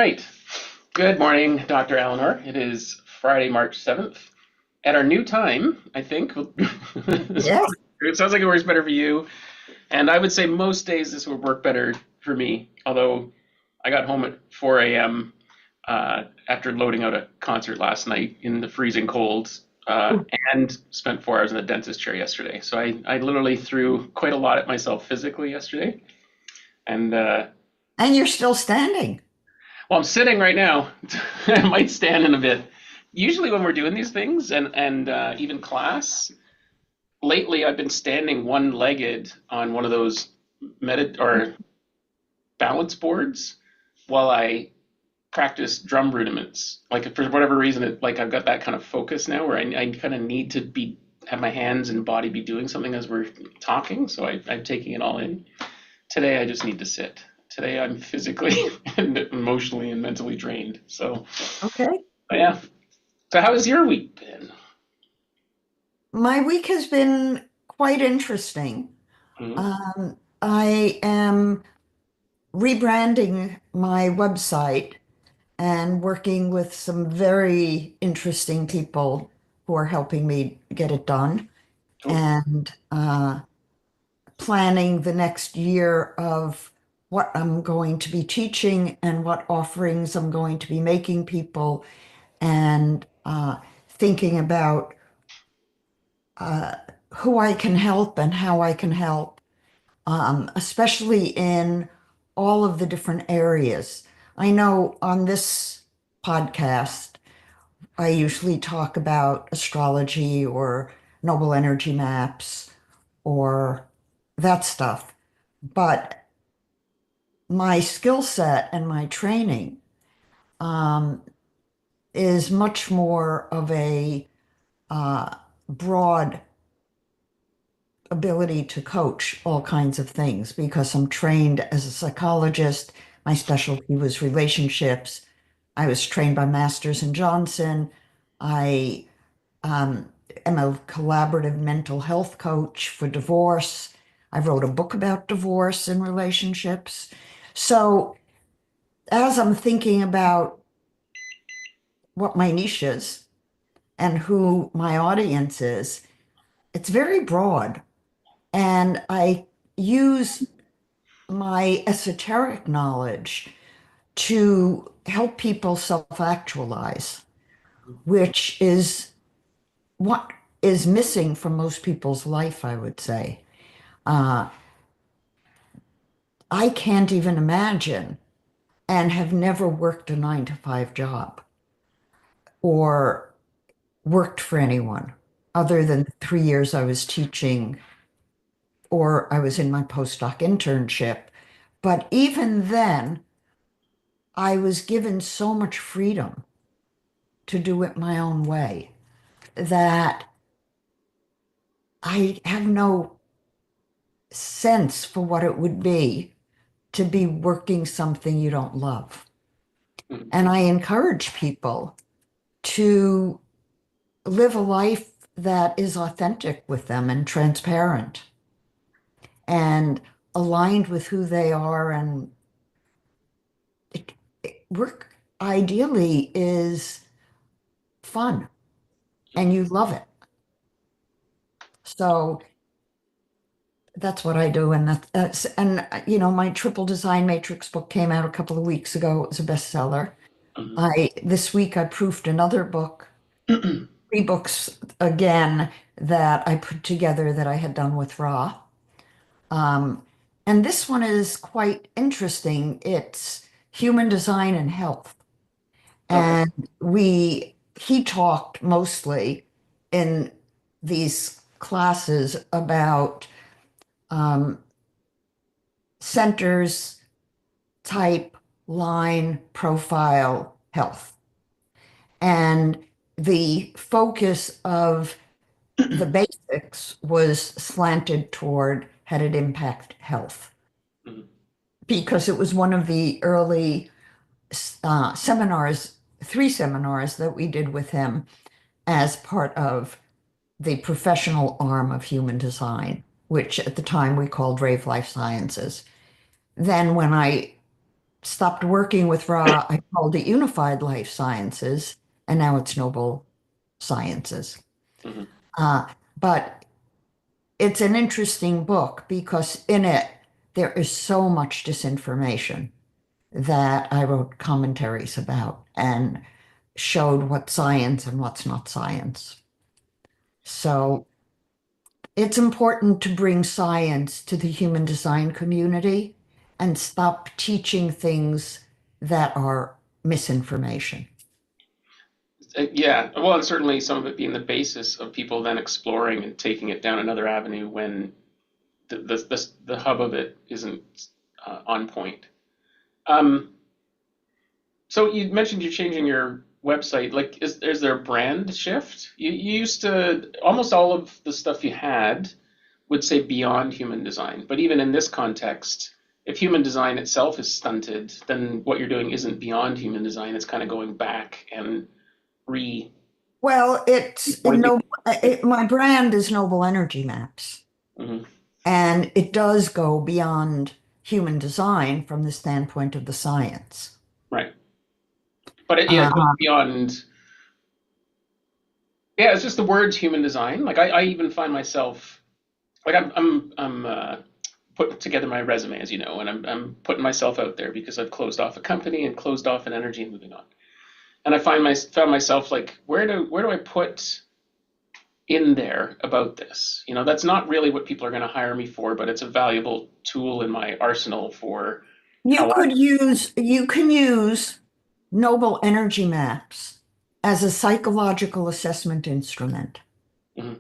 right. Good morning, Dr. Eleanor. It is Friday, March 7th. At our new time, I think. Yes. It sounds like it works better for you. And I would say most days this would work better for me. Although I got home at 4 a.m. After loading out a concert last night in the freezing cold and spent 4 hours in the dentist chair yesterday. So I literally threw quite a lot at myself physically yesterday. And And you're still standing. Well, I'm sitting right now. I might stand in a bit. Usually, when we're doing these things, and even class, lately I've been standing one-legged on one of those medit or balance boards while I practice drum rudiments. Like for whatever reason, like I've got that kind of focus now where I kind of need to be have my hands and body be doing something as we're talking. So I'm taking it all in. Today I just need to sit. Today I'm physically and emotionally and mentally drained. So, Okay. but yeah. So how has your week been? My week has been quite interesting. Mhm. I am rebranding my website and working with some very interesting people who are helping me get it done Oh, and planning the next year of what I'm going to be teaching and what offerings I'm going to be making people and thinking about uh, who I can help and how I can help, especially in all of the different areas. I know on this podcast, I usually talk about astrology or noble energy maps or that stuff. But my skill set and my training um, is much more of a broad ability to coach all kinds of things because I'm trained as a psychologist. My specialty was relationships. I was trained by Masters and Johnson. I um, am a collaborative mental health coach for divorce. I wrote a book about divorce and relationships. So, as I'm thinking about what my niche is and who my audience is, it's very broad. And I use my esoteric knowledge to help people self-actualize, which is what is missing from most people's life, I would say. Uh, I can't even imagine and have never worked a 9 to 5 job or worked for anyone other than the 3 years I was teaching or I was in my postdoc internship. But even then, I was given so much freedom to do it my own way that I have no sense for what it would be to be working something you don't love. mhm. And I encourage people to live a life that is authentic with them and transparent and aligned with who they are. And work ideally is fun and you love it. So that's what I do. And my triple design matrix book came out a couple of weeks ago. It was a bestseller. Mhm. This week I proofed another book, 3 books again that I put together that I had done with Ra. Um, and this one is quite interesting. It's human design and health. Okay. And he talked mostly in these classes about um, centers, type, line, profile, health. And the focus of the basics was slanted toward how did it impact health Mhm. because it was one of the early seminars, 3 seminars that we did with him as part of the professional arm of human design, which at the time we called Rave Life Sciences. Then when I stopped working with Ra, I called it Unified Life Sciences, and now it's Noble Sciences. Hmm. Uh, but it's an interesting book because in it there is so much disinformation that I wrote commentaries about and showed what's science and what's not science. So it's important to bring science to the human design community and stop teaching things that are misinformation. Yeah, well, and certainly some of it being the basis of people then exploring and taking it down another avenue when the hub of it isn't on point. Um, so you mentioned you're changing your website. Like, is there a brand shift? You used to almost all of the stuff you had would say beyond human design, but even in this context, if human design itself is stunted, then what you're doing isn't beyond human design. It's kind of going back and re Well, it's pointing. no, my brand is Noble Energy Maps, Mhm. and it does go beyond human design from the standpoint of the science. Right. But it goes Uh, beyond. Yeah, it's just the words human design. Like I even find myself like I'm putting together my resume, as you know, and I'm putting myself out there because I've closed off a company and closed off an energy and moving on. And found myself like where do I put in there about this? You know, that's not really what people are going to hire me for, but it's a valuable tool in my arsenal for how I. you can use Noble Energy Maps as a psychological assessment instrument. Mhm.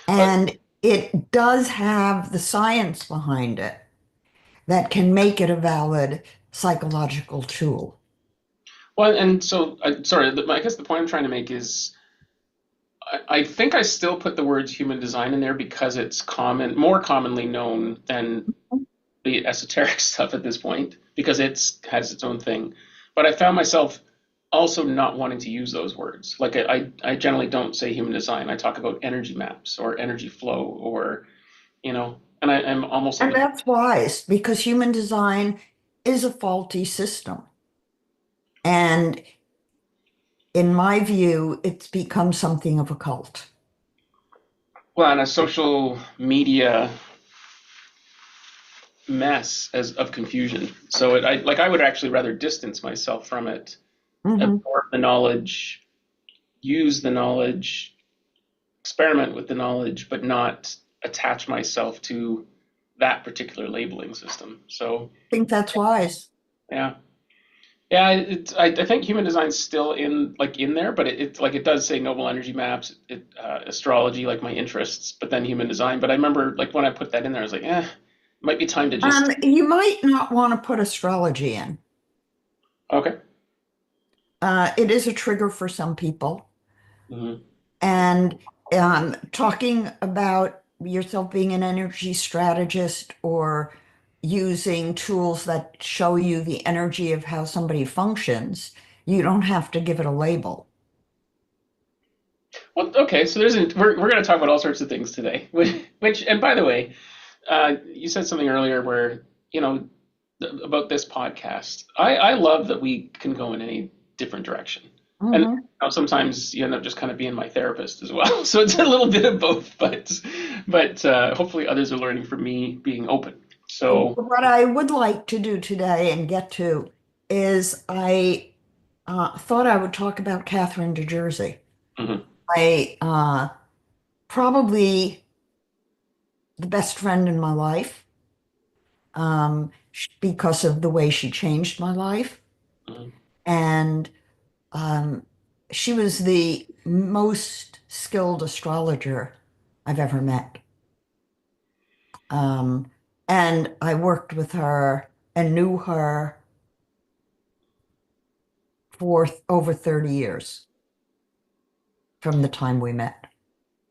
But And it does have the science behind it that can make it a valid psychological tool. well, and so sorry, I guess the point I'm trying to make is I think I still put the words human design in there because it's more commonly known than the esoteric stuff at this point because it's has its own thing. But I found myself also not wanting to use those words. Like I generally don't say human design. I talk about energy maps or energy flow or and I'm almost like And that's wise because human design is a faulty system. And in my view, it's become something of a cult. well, and a social media mess as of confusion. So I would actually rather distance myself from it, Mhm. absorb the knowledge, use the knowledge, experiment with the knowledge, but not attach myself to that particular labeling system. So I think that's wise. yeah, yeah. I think human design's still in there, but it does say noble energy maps, astrology, like my interests, but then human design. But I remember like when I put that in there, I was like, it might be time to just You might not want to put astrology in. okay. It is a trigger for some people. Hmm. And talking about yourself being an energy strategist or using tools that show you the energy of how somebody functions, you don't have to give it a label. Well, okay. So we're going to talk about all sorts of things today. Which and by the way, you said something earlier where you know about this podcast. I love that we can go in any different direction. And Mhm. sometimes you end up just kind of being my therapist as well. So it's a little bit of both, but hopefully others are learning from me being open. So What I would like to do today and get to is I thought I would talk about Catherine de Jersey. mhm. I probably the best friend in my life because of the way she changed my life. Mhm. And um, she was the most skilled astrologer I've ever met. Um, and I worked with her and knew her for over 30 years from the time we met.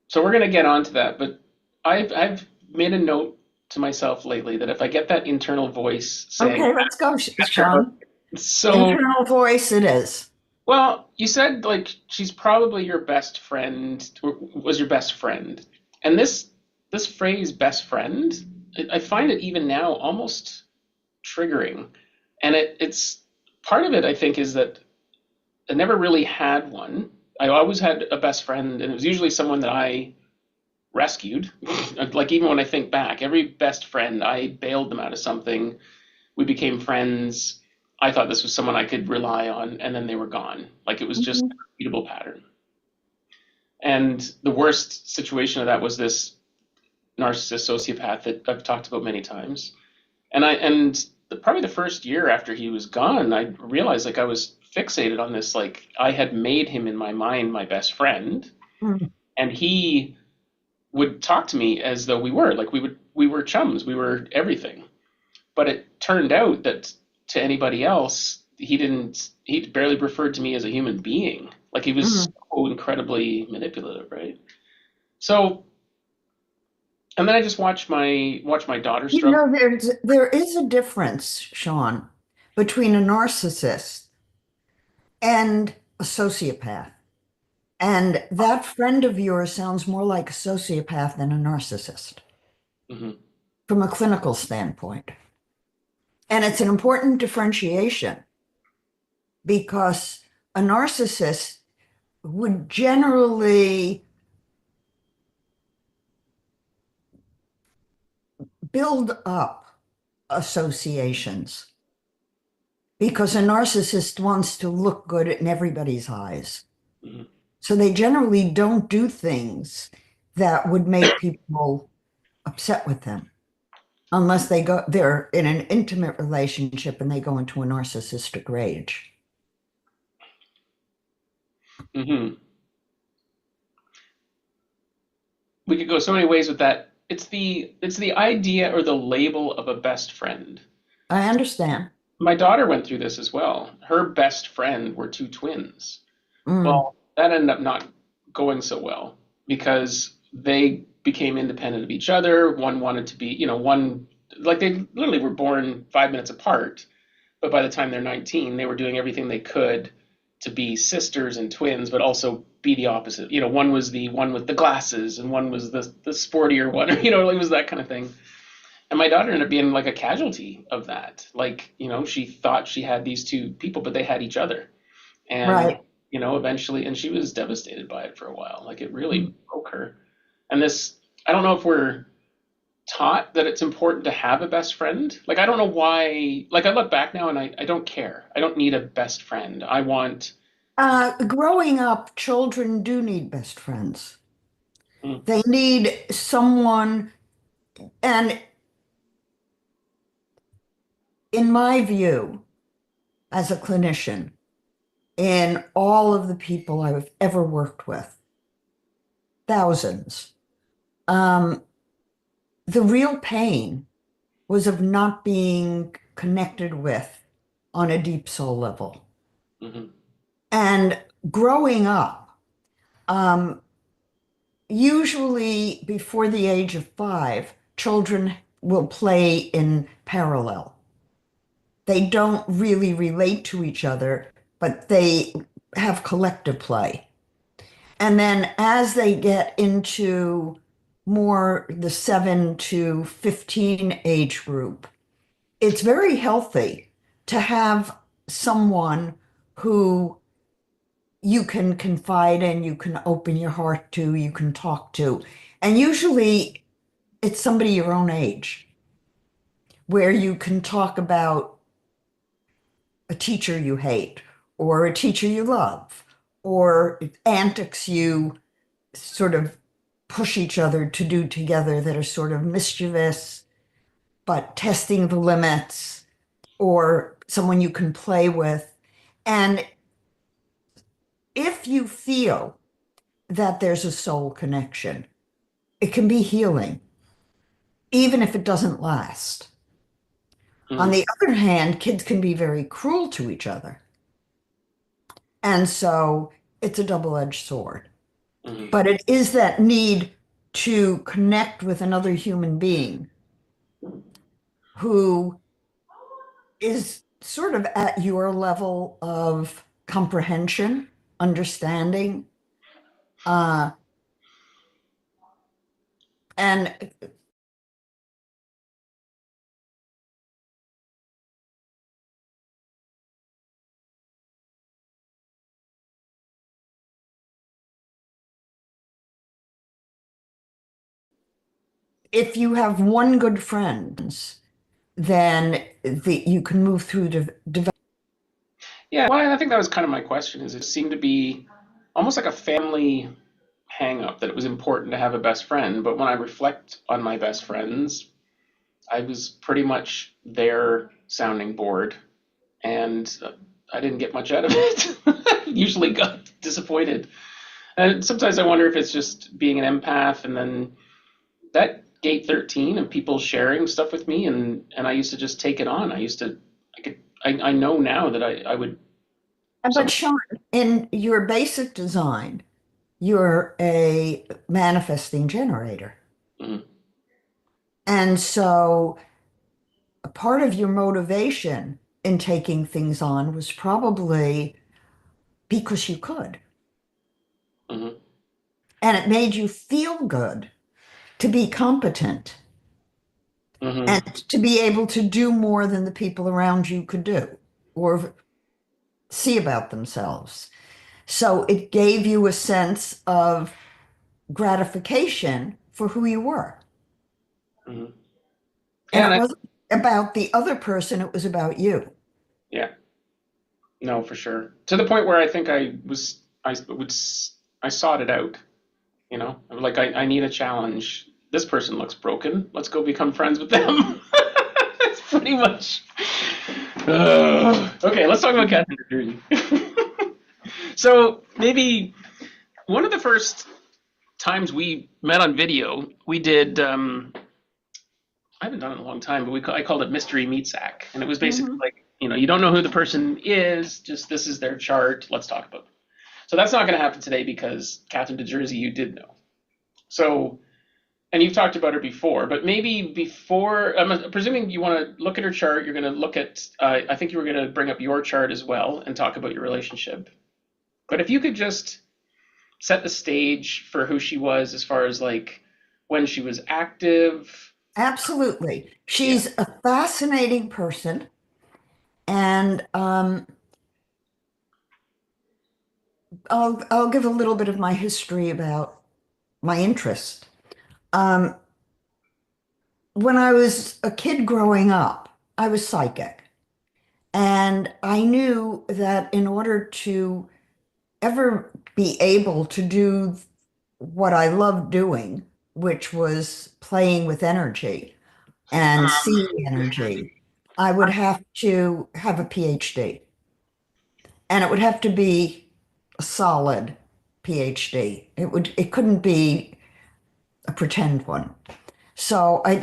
So we're going to get onto that, but I've made a note to myself lately that if I get that internal voice saying, Okay, let's go, ask her about Sean. so Internal voice it is. well, you said like she's probably your best friend, or was your best friend, and this phrase "best friend," I find it even now almost triggering. And it's part of it, I think, is that I never really had one. I always had a best friend, and it was usually someone that I rescued. Like even when I think back, every best friend, I bailed them out of something. We became friends. I thought this was someone I could rely on, and then they were gone. Like it was just a Mhm. repeatable pattern. And the worst situation of that was this narcissist sociopath that I've talked about many times. Probably the first year after he was gone, I realized like I was fixated on this. Like I had made him in my mind my best friend, Mm. and he would talk to me as though we were chums, we were everything. But it turned out that to anybody else, he barely referred to me as a human being. Like he was Mm. so incredibly manipulative, right? So, and then I just watch my daughter You struggle. know, there is a difference, Sean, between a narcissist and a sociopath. And that friend of yours sounds more like a sociopath than a narcissist Hmm. from a clinical standpoint. And it's an important differentiation because a narcissist would generally build up associations because a narcissist wants to look good in everybody's eyes. Hmm. So they generally don't do things that would make people upset with them unless they're in an intimate relationship and they go into a narcissistic rage. Hmm. We could go so many ways with that. It's the idea or the label of a best friend. I understand. My daughter went through this as well. Her best friend were two twins. Mm. Well, that ended up not going so well because they became independent of each other. One wanted to be, one like they literally were born 5 minutes apart, but by the time they're 19, they were doing everything they could to be sisters and twins, but also be the opposite. One was the one with the glasses, and one was the sportier one. It was that kind of thing. And my daughter ended up being like a casualty of that. Like, she thought she had these two people, but they had each other. And, Right. eventually, and she was devastated by it for a while. Like, it Mm. really broke her. And I don't know if we're taught that it's important to have a best friend. Like, I don't know why. Like, I look back now and I don't care. I don't need a best friend. I want. Growing up, children do need best friends. Mm. They need someone, and in my view, as a clinician, in all of the people I've ever worked with, thousands, um, the real pain was of not being connected with on a deep soul level. Hmm. And growing up, um, usually before the age of 5, children will play in parallel. They don't really relate to each other, but they have collective play. And then as they get into more the 7 to 15 age group, it's very healthy to have someone who you can confide in, you can open your heart to, you can talk to. And usually it's somebody your own age where you can talk about a teacher you hate or a teacher you love or antics you sort of push each other to do together that are sort of mischievous, but testing the limits, or someone you can play with. And if you feel that there's a soul connection, it can be healing, even if it doesn't last. On Hmm. the other hand, kids can be very cruel to each other. And so it's a double-edged sword. Hmm. But it is that need to connect with another human being who is sort of at your level of comprehension, understanding, uh, and if you have one good friend, then you can move through develop. Yeah, well, I think that was kind of my question. Is it seemed to be almost like a family hang up that it was important to have a best friend, but when I reflect on my best friends, I was pretty much their sounding board, and I didn't get much out of it. Usually got disappointed. And sometimes I wonder if it's just being an empath, and then that gate 13 and people sharing stuff with me, and I used to just take it on. I know now that I would But some. Sean, in your basic design, you're a manifesting generator. Mm, And so a part of your motivation in taking things on was probably because you could. mhm, And it made you feel good to be competent and mhm, to be able to do more than the people around you could do or see about themselves. So it gave you a sense of gratification for who you were. mhm. And Yeah, it wasn't about the other person, it was about you. yeah, no, for sure. To the point where I think I sought it out. You know, I'm like I need a challenge. This person looks broken. Let's go become friends with them. That's pretty much. Okay, let's talk about Catherine Jersey. So maybe one of the first times we met on video, we did. I haven't done it in a long time, but I called it Mystery Meat Sack, and it was basically Mhm. like, you don't know who the person is, just this is their chart. Let's talk about them. So that's not going to happen today because Catherine de Jersey, you did know. So, and you've talked about her before, but maybe before, I'm presuming you want to look at her chart. You're going to look at, I think you were going to bring up your chart as well and talk about your relationship. But if you could just set the stage for who she was as far as like when she was active. Absolutely. Yeah. She's a fascinating person. And I'll give a little bit of my history about my interest. Um, when I was a kid growing up, I was psychic. And I knew that in order to ever be able to do what I loved doing, which was playing with energy and seeing energy, I would have to have a PhD. And it would have to be a solid PhD. It couldn't be a pretend one. So I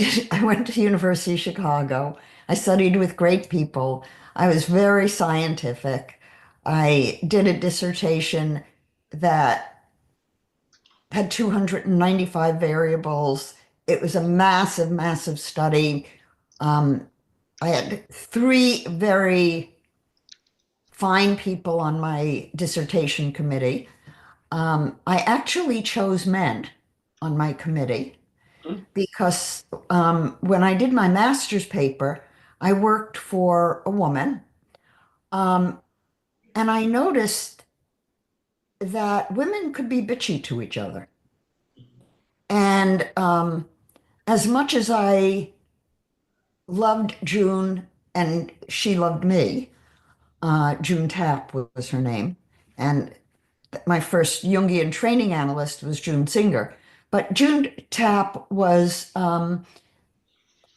went to University of Chicago. I studied with great people. I was very scientific. I did a dissertation that had 295 variables. It was a massive, massive study. Um, I had three very fine people on my dissertation committee. I actually chose men on my committee because when I did my master's paper, I worked for a woman, um, and I noticed that women could be bitchy to each other. And as much as I loved June and she loved me, June Tapp was her name, and my first Jungian training analyst was June Singer. But June Tapp was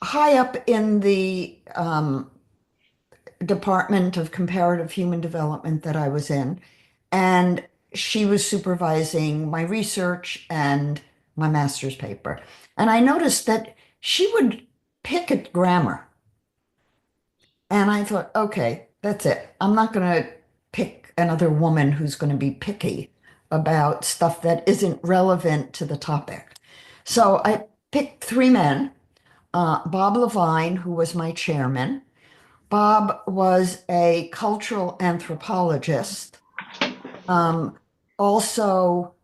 high up in the Department of Comparative Human Development that I was in, and she was supervising my research and my master's paper. And I noticed that she would pick at grammar. And I thought, okay, that's it. I'm not going to pick another woman who's going to be picky about stuff that isn't relevant to the topic. So I picked three men, Bob Levine, who was my chairman. Bob was a cultural anthropologist, um, also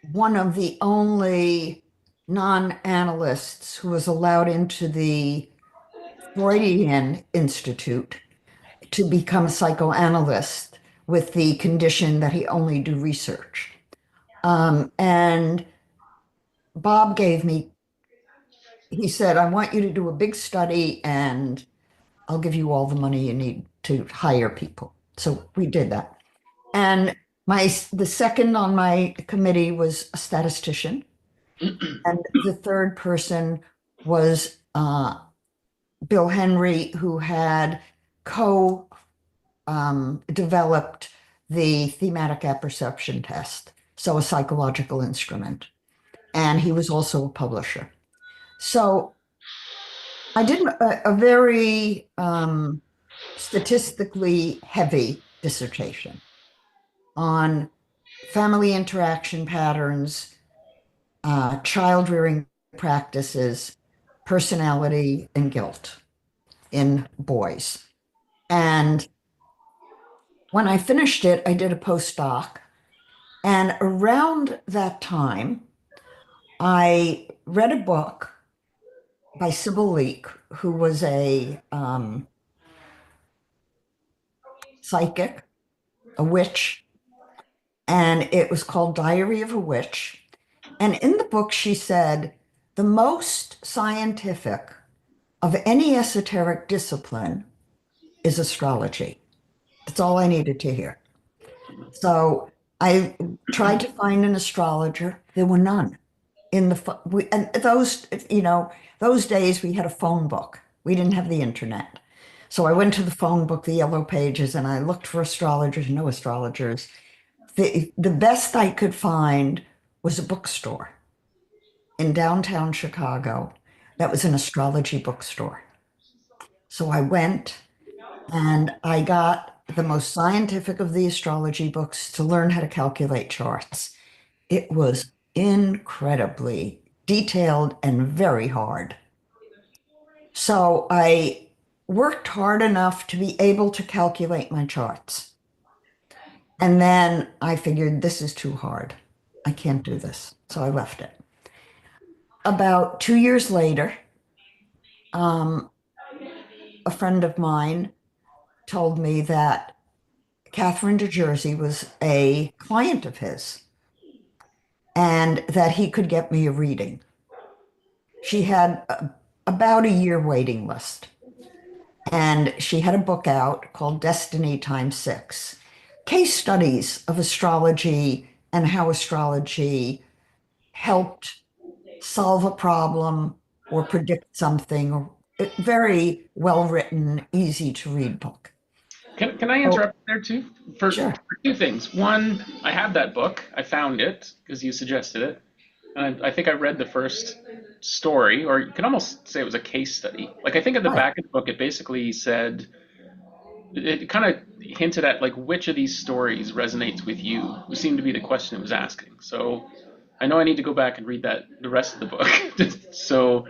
one of the only non-analysts who was allowed into the Freudian Institute to become a psychoanalyst with the condition that he only do research. And Bob gave me he said, I want you to do a big study and I'll give you all the money you need to hire people. So we did that. And the second on my committee was a statistician, and the third person was Bill Henry, who had co developed the thematic apperception test, so a psychological instrument. And he was also a publisher. So I did a very statistically heavy dissertation on family interaction patterns, child rearing practices, personality, and guilt in boys. And when I finished it, I did a postdoc. And around that time, I read a book by Sybil Leek, who was a psychic, a witch, and it was called Diary of a Witch. And in the book, she said, the most scientific of any esoteric discipline is astrology. That's all I needed to hear. So I tried to find an astrologer. There were none in and those days we had a phone book. We didn't have the internet. So I went to the phone book, the yellow pages, and I looked for astrologers, no astrologers. The best I could find was a bookstore in downtown Chicago that was an astrology bookstore. So I went and I got the most scientific of the astrology books to learn how to calculate charts. It was incredibly detailed and very hard. So I worked hard enough to be able to calculate my charts. And then I figured this is too hard. I can't do this. So I left it. About 2 years later, um, a friend of mine told me that Catherine de Jersey was a client of his and that he could get me a reading. She had about a year waiting list, and she had a book out called Destiny Times Six, case studies of astrology and how astrology helped solve a problem or predict something, or very well written, easy to read book. Can I Oh, interrupt there too? For sure. two things. One, I have that book. I found it because you suggested it. And I think I read the first story, or you can almost say it was a case study. Like I think at the Right. back of the book, it basically said, it kind of hinted at like which of these stories resonates with you, which seemed to be the question it was asking. So I know I need to go back and read that the rest of the book. So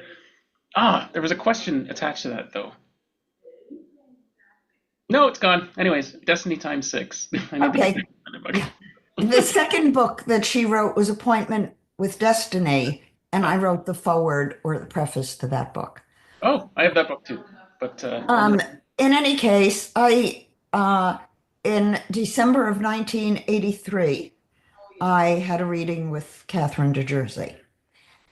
there was a question attached to that though. No, it's gone. Anyways, Destiny Times Six. I need to get Okay. that to anybody. The second book that she wrote was Appointment with Destiny, and I wrote the foreword or the preface to that book. Oh, I have that book too. But Um, in any case, in December of 1983, I had a reading with Catherine de Jersey,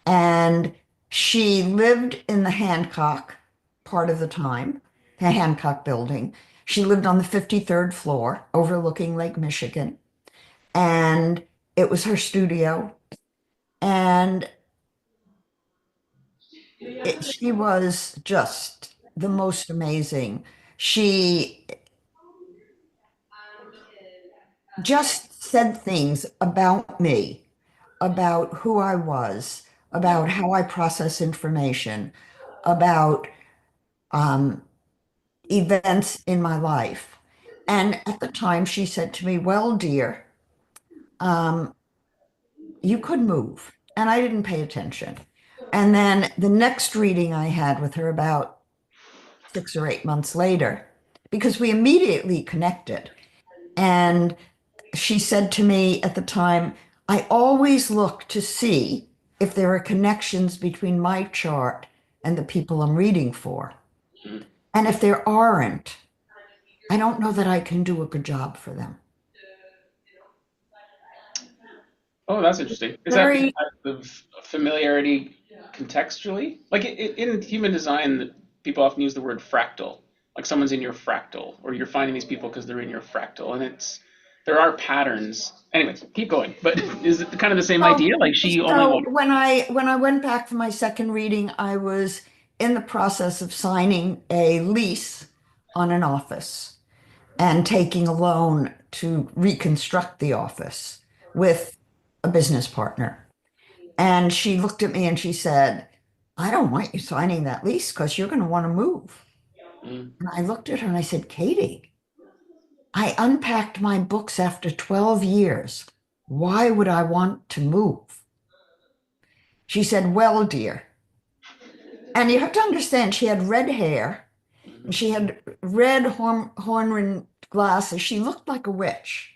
and she lived in the Hancock part of the time, the Hancock building. She lived on the 53rd floor overlooking Lake Michigan, and it was her studio. And she was just the most amazing. She just said things about me, about who I was, about how I process information, about um, events in my life. And at the time, she said to me, well, dear, um, you could move. And I didn't pay attention. And then the next reading I had with her about 6 or 8 months later, because we immediately connected. And she said to me at the time, I always look to see if there are connections between my chart and the people I'm reading for. And if there aren't, I don't know that I can do a good job for them. Oh, that's interesting. Is that Very, because of familiarity contextually? Like in human design, people often use the word fractal. Like someone's in your fractal, or you're finding these people because they're in your fractal, and there are patterns. Anyways, keep going. But is it kind of the same so, idea? Like she only so wanted. when I went back for my second reading, I was in the process of signing a lease on an office and taking a loan to reconstruct the office with a business partner. And she looked at me and she said, I don't want you signing that lease because you're going to want to move. Mm, And I looked at her and I said, Katie, I unpacked my books after 12 years. Why would I want to move? She said, well, dear. And you have to understand, she had red hair and mhm. she had red horn-rimmed glasses. She looked like a witch.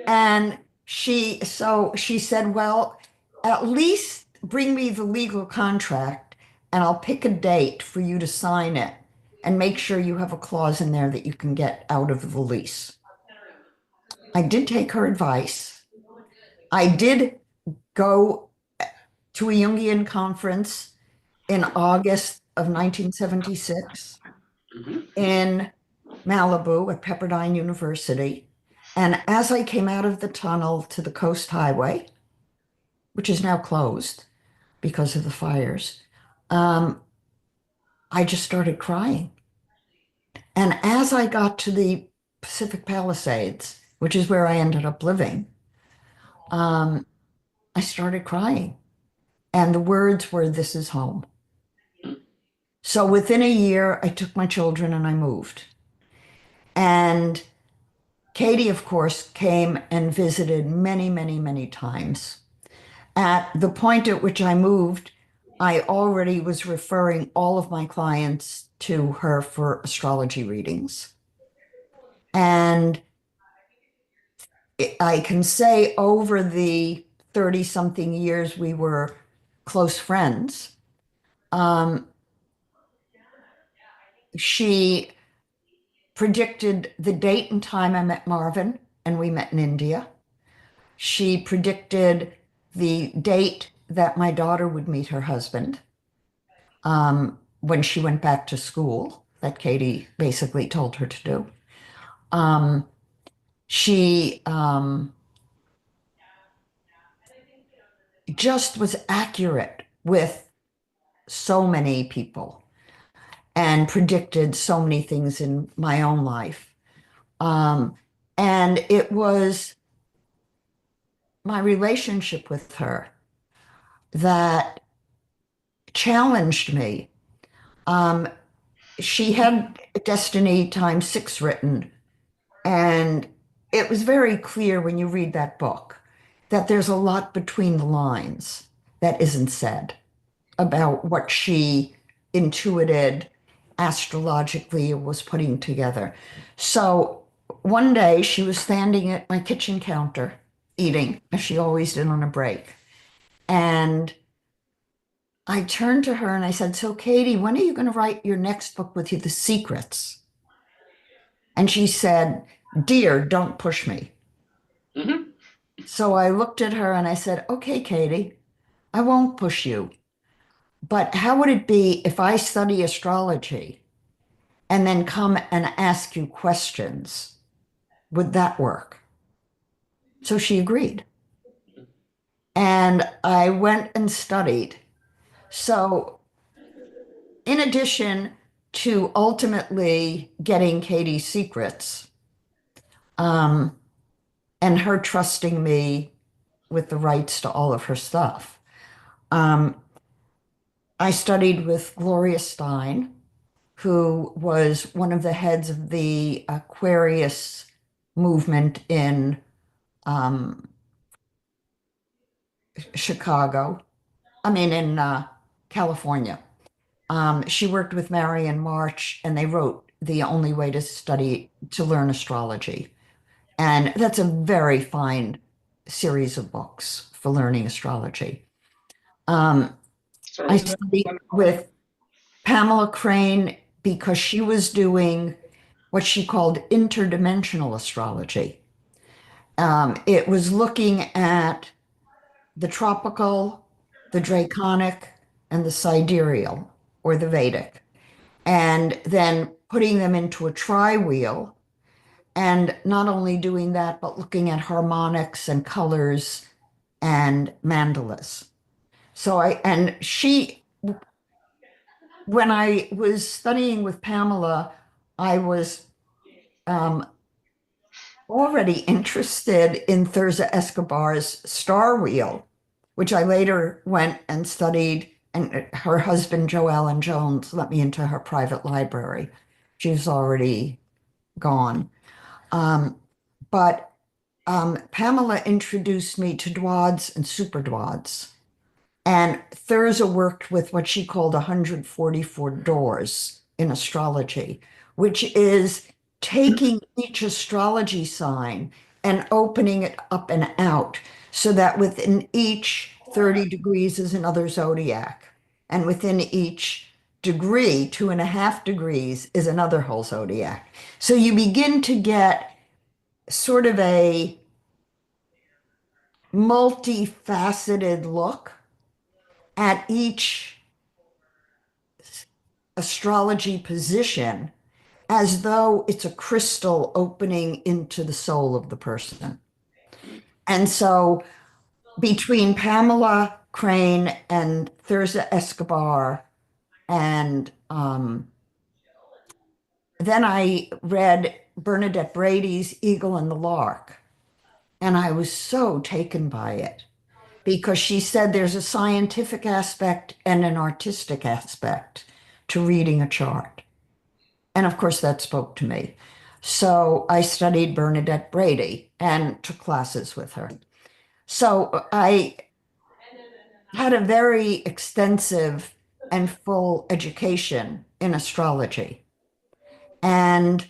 And so she said, well, at least bring me the legal contract and I'll pick a date for you to sign it and make sure you have a clause in there that you can get out of the lease. I did take her advice. I did go to a Jungian conference in August of 1976 Mhm. in Malibu at Pepperdine University. And as I came out of the tunnel to the Coast Highway, which is now closed because of the fires, um, I just started crying. And as I got to the Pacific Palisades, which is where I ended up living, um, I started crying. And the words were, this is home. So within a year, I took my children and I moved. And Katie, of course, came and visited many, many, many times. At the point at which I moved, I already was referring all of my clients to her for astrology readings. And I can say over the 30 something years we were close friends, um, she predicted the date and time I met Marvin, and we met in India. She predicted the date that my daughter would meet her husband when she went back to school, that Katie basically told her to do. Um, she just was accurate with so many people and predicted so many things in my own life. Um, and it was my relationship with her that challenged me. Um, she had Destiny times six written, and it was very clear when you read that book that there's a lot between the lines that isn't said about what she intuited astrologically was putting together. So one day she was standing at my kitchen counter eating, as she always did on a break. And I turned to her and I said, so, Katie, when are you going to write your next book with you, The Secrets? And she said, dear, don't push me. Mhm. So I looked at her and I said, okay, Katie, I won't push you. But how would it be if I study astrology and then come and ask you questions? Would that work? So she agreed. And I went and studied. So, in addition to ultimately getting Katie's secrets, um, and her trusting me with the rights to all of her stuff, um, I studied with Gloria Stein, who was one of the heads of the Aquarius movement in um, Chicago, I mean, in California. She worked with Marion March, and they wrote The Only Way to Study, to Learn Astrology. And that's a very fine series of books for learning astrology. Um, Sorry, I what was that studied one called? with Pamela Crane because she was doing what she called interdimensional astrology. It was looking at the tropical, the draconic, and the sidereal, or the Vedic, and then putting them into a tri-wheel, and not only doing that, but looking at harmonics and colors and mandalas. And when I was studying with Pamela, I was um, already interested in Thurza Escobar's Star Wheel, which I later went and studied. And her husband, Joellen Jones, let me into her private library. She's already gone. Um, but Pamela introduced me to dwads and super dwads. And Thurza worked with what she called 144 doors in astrology, which is taking each astrology sign and opening it up and out so that within each 30 degrees is another zodiac. And within each degree, 2.5 degrees, is another whole zodiac. So you begin to get sort of a multifaceted look at each astrology position as though it's a crystal opening into the soul of the person. And so between Pamela Crane and Thurza Escobar, and then I read Bernadette Brady's Eagle and the Lark, and I was so taken by it because she said there's a scientific aspect and an artistic aspect to reading a chart. And of course, that spoke to me. So I studied Bernadette Brady and took classes with her. So I had a very extensive and full education in astrology. And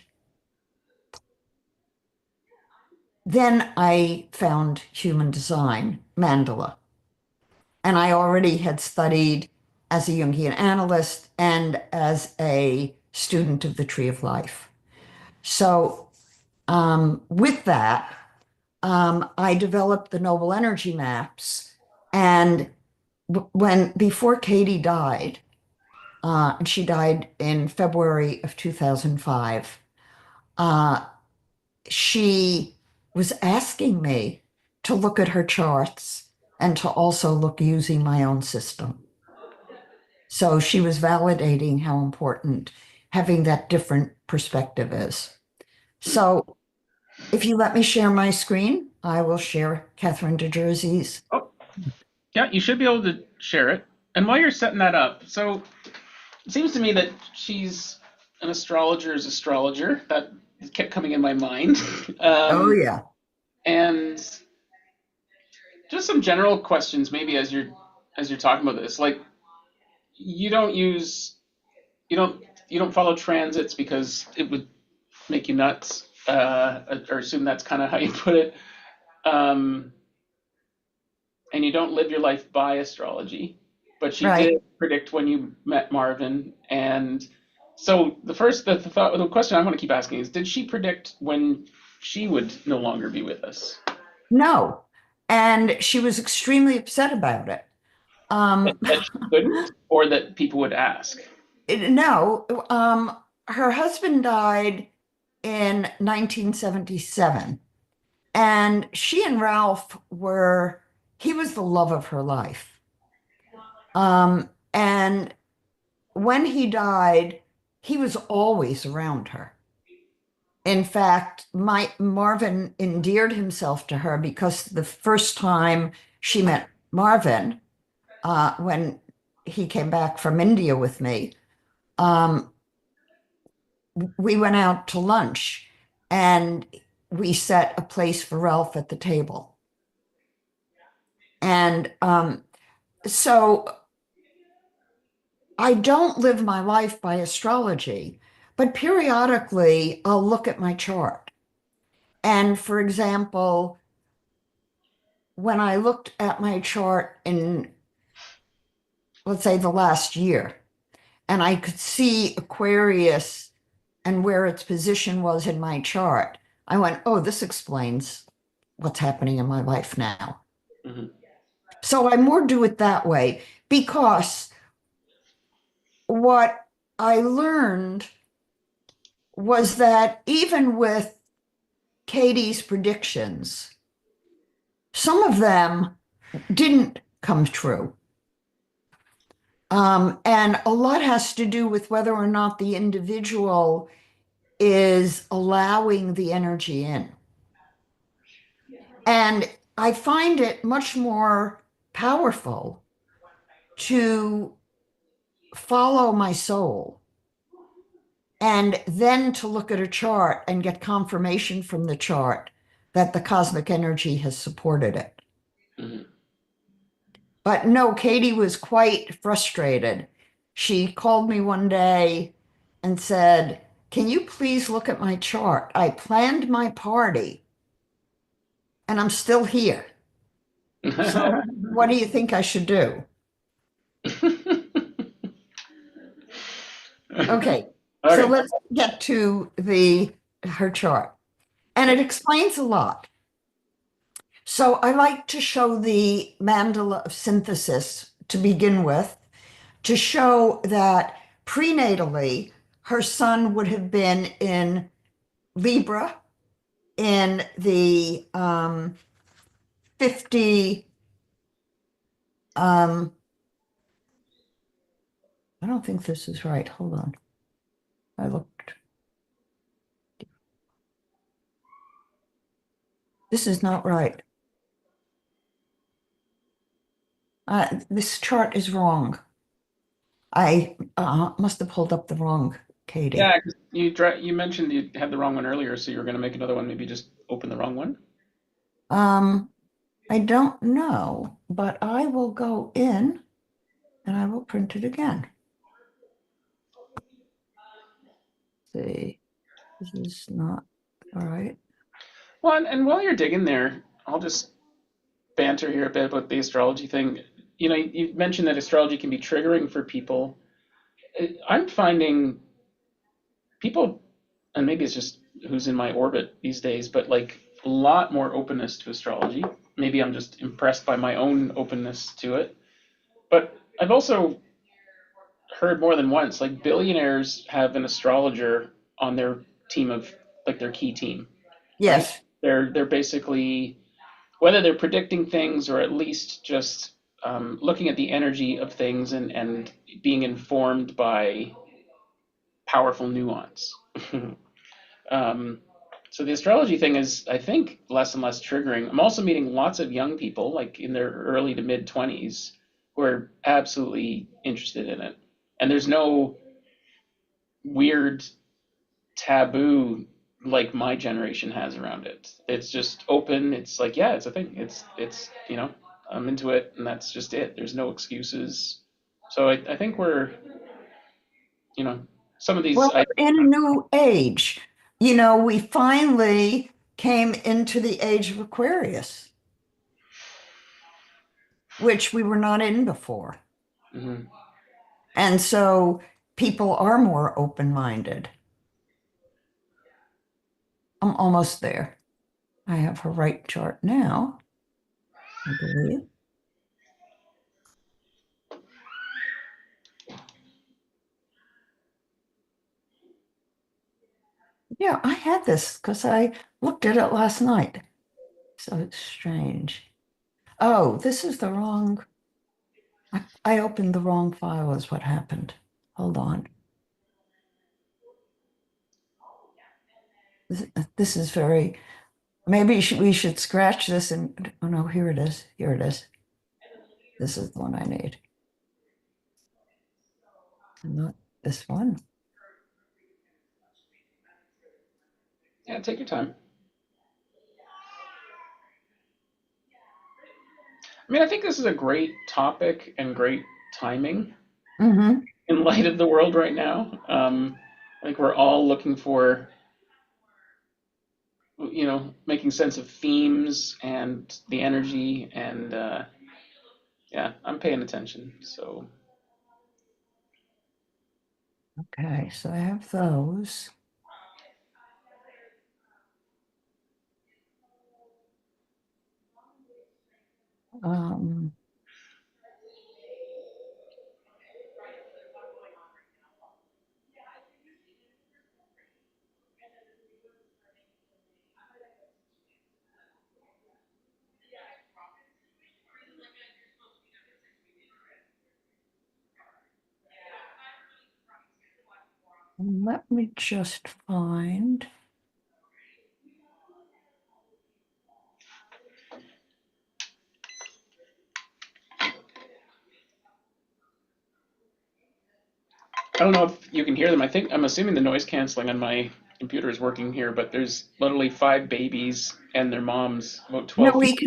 then I found human design, mandala. And I already had studied as a Jungian analyst and as a student of the Tree of Life. So with that, I developed the noble energy maps. And when before Katie died, and she died in February of 2005, uh, she was asking me to look at her charts and to also look using my own system. So she was validating how important having that different perspective is. So if you let me share my screen, I will share Catherine de Jersey's. Oh, yeah, you should be able to share it. And while you're setting that up, so it seems to me that she's an astrologer's astrologer. That kept coming in my mind. Oh, Um, yeah. and just some general questions, maybe as you're talking about this, like you don't use you don't follow transits because it would make you nuts, or assume that's kind of how you put it. Um, and you don't live your life by astrology, but she Right. did predict when you met Marvin. And so the question I want to keep asking is, did she predict when she would no longer be with us? No. And she was extremely upset about it. Um, That she couldn't, or that people would ask? no, her husband died in 1977. And she and Ralph he was the love of her life. And when he died, he was always around her. In fact, Marvin endeared himself to her because the first time she met Marvin, when he came back from India with me, um, we went out to lunch and we set a place for Ralph at the table. And so I don't live my life by astrology, but periodically I'll look at my chart. And for example, when I looked at my chart in, let's say, the last year, and I could see Aquarius and where its position was in my chart, I went, oh, this explains. what's happening in my life now. Hmm. So I more do it that way because what I learned was that even with Katie's predictions, some of them didn't come true. And a lot has to do with whether or not the individual is allowing the energy in. And I find it much more powerful to follow my soul and then to look at a chart and get confirmation from the chart that the cosmic energy has supported it. Hmm. But no, Katie was quite frustrated. She called me one day and said, "Can you please look at my chart? I planned my party and I'm still here. So what do you think I should do?" Okay, so Okay. let's get to the her chart. And it Okay. explains a lot. So I like to show the mandala of synthesis to begin with, to show that prenatally her son would have been in Libra in the 50, um, I don't think this is right. Hold on. I looked. This is not right. This chart is wrong. I must have pulled up the wrong Yeah, Katie. 'cause you mentioned you had the wrong one earlier, so you were going to make another one. Maybe just open the wrong one. Um, I don't know, but I will go in and I will print it again. See, this is not all right. Well, and while you're digging there, I'll just banter here a bit about the astrology thing. You know, you mentioned that astrology can be triggering for people. I'm finding people, and maybe it's just who's in my orbit these days, but like a lot more openness to astrology. Maybe I'm just impressed by my own openness to it. But I've also heard more than once, like billionaires have an astrologer on their team of like their key team, right? Yes. They're basically whether they're predicting things or at least just looking at the energy of things and being informed by powerful nuance. um, so the astrology thing is, I think, less and less triggering. I'm also meeting lots of young people, like in their early to mid 20s, who are absolutely interested in it. And there's no weird taboo like my generation has around it. It's just open. It's like, yeah, it's a thing. It's I'm into it, and that's just it. There's no excuses. So I think we're you know some of these Well, I we're in a new age. You know, we finally came into the age of Aquarius, which we were not in before. mhm. And so people are more open-minded. I'm almost there. I have her right chart now, I believe. Yeah, I had this because I looked at it last night. So it's strange. Oh, this is the wrong. I opened the wrong file, is what happened. Hold on. This is very. Maybe we should scratch this and. Oh no, here it is. Here it is. This is the one I need. And not this one. Yeah, take your time. I mean, I think this is a great topic and great timing Mm-hmm. in light of the world right now. I think we're all looking for making sense of themes and the energy and yeah, I'm paying attention. So Okay, so I have those. Um, Let me just find. I don't know if you can hear them. I'm assuming the noise canceling on my computer is working here, but there's literally five babies and their moms about No, 12 feet.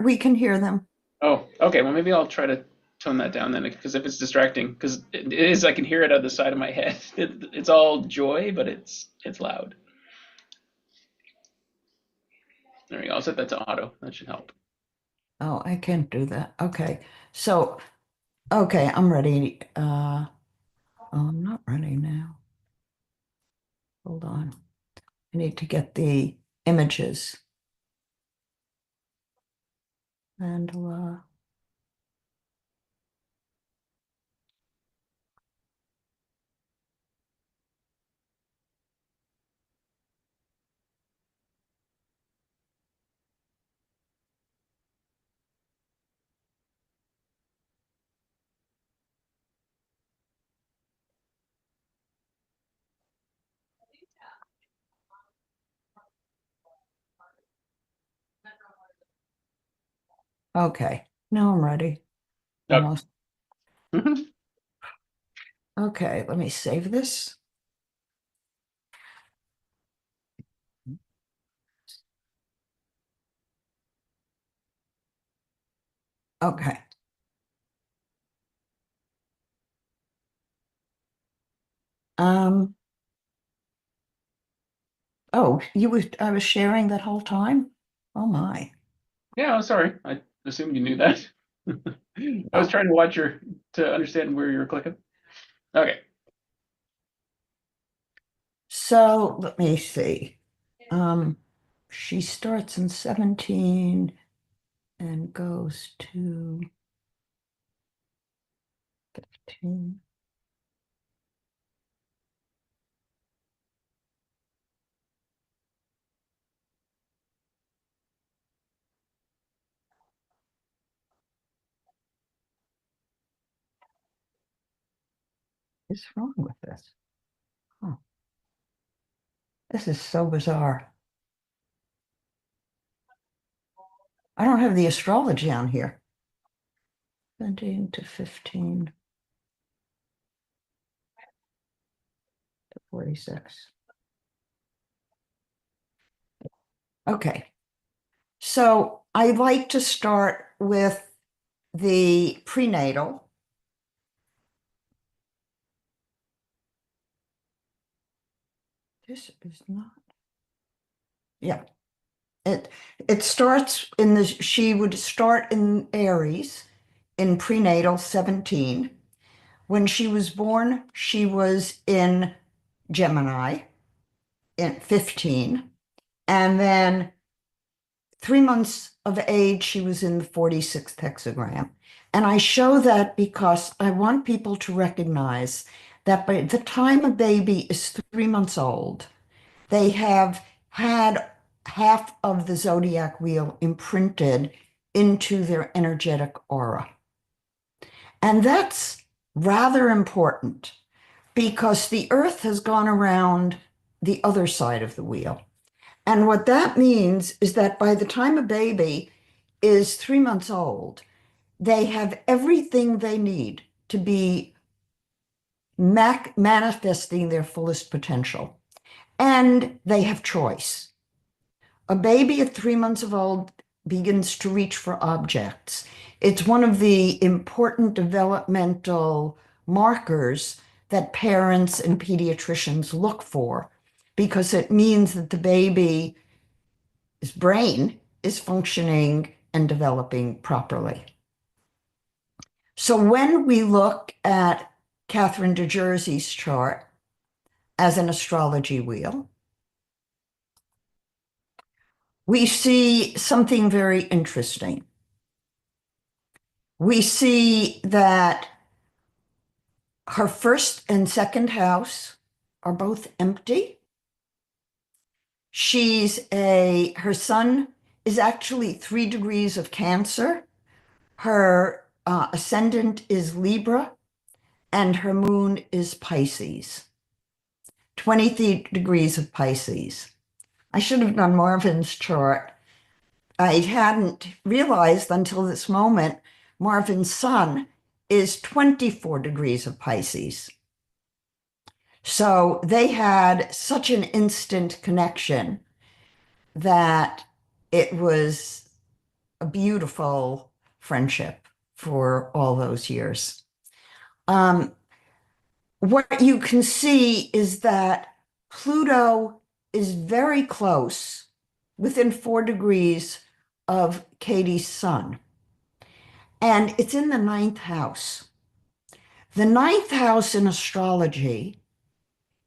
we can hear them. Oh, okay. Well, maybe I'll try to tone that down then, because if it's distracting, because it is, I can hear it out the side of my head. It's all joy, but it's loud. There we go. I'll set that to auto. That should help. Oh, I can't do that. Okay. So, okay, I'm ready. Oh, I'm not ready now. Hold on. I need to get the images. And okay. Now I'm ready. Okay. Almost. Okay, let me save this. Okay. Um, oh, I was sharing that whole time? Oh my. Yeah, I'm sorry. I assumed you knew that. I was Oh, trying to watch your to understand where you were clicking. Okay. so let me see. Um, she starts in 17 and goes to 15. What's wrong with this? Huh. This is so bizarre. I don't have the astrology on here. 17 to 15 to 46. Okay. So I like to start with the prenatal. This is not, yeah. It it starts in the she would start in Aries in prenatal 17. When she was born, she was in Gemini in 15. And then 3 months of age, she was in the 46th hexagram. And I show that because I want people to recognize that by the time a baby is 3 months old, they have had half of the zodiac wheel imprinted into their energetic aura. And that's rather important because the earth has gone around the other side of the wheel. And what that means is that by the time a baby is 3 months old, they have everything they need to be manifesting their fullest potential. And they have choice. A baby at 3 months of old begins to reach for objects. It's one of the important developmental markers that parents and pediatricians look for because it means that the baby's brain is functioning and developing properly. So when we look at Catherine de Jersey's chart as an astrology wheel, we see something very interesting. We see that her first and second house are both empty. Her sun is actually 3 degrees of Cancer. Her ascendant is Libra, and her moon is Pisces, 23 degrees of Pisces. I should have done Marvin's chart. I hadn't realized until this moment Marvin's sun is 24 degrees of Pisces. So they had such an instant connection that it was a beautiful friendship for all those years. Um, what you can see is that Pluto is very close, within 4 degrees of Katie's sun, and it's in the ninth house. The ninth house in astrology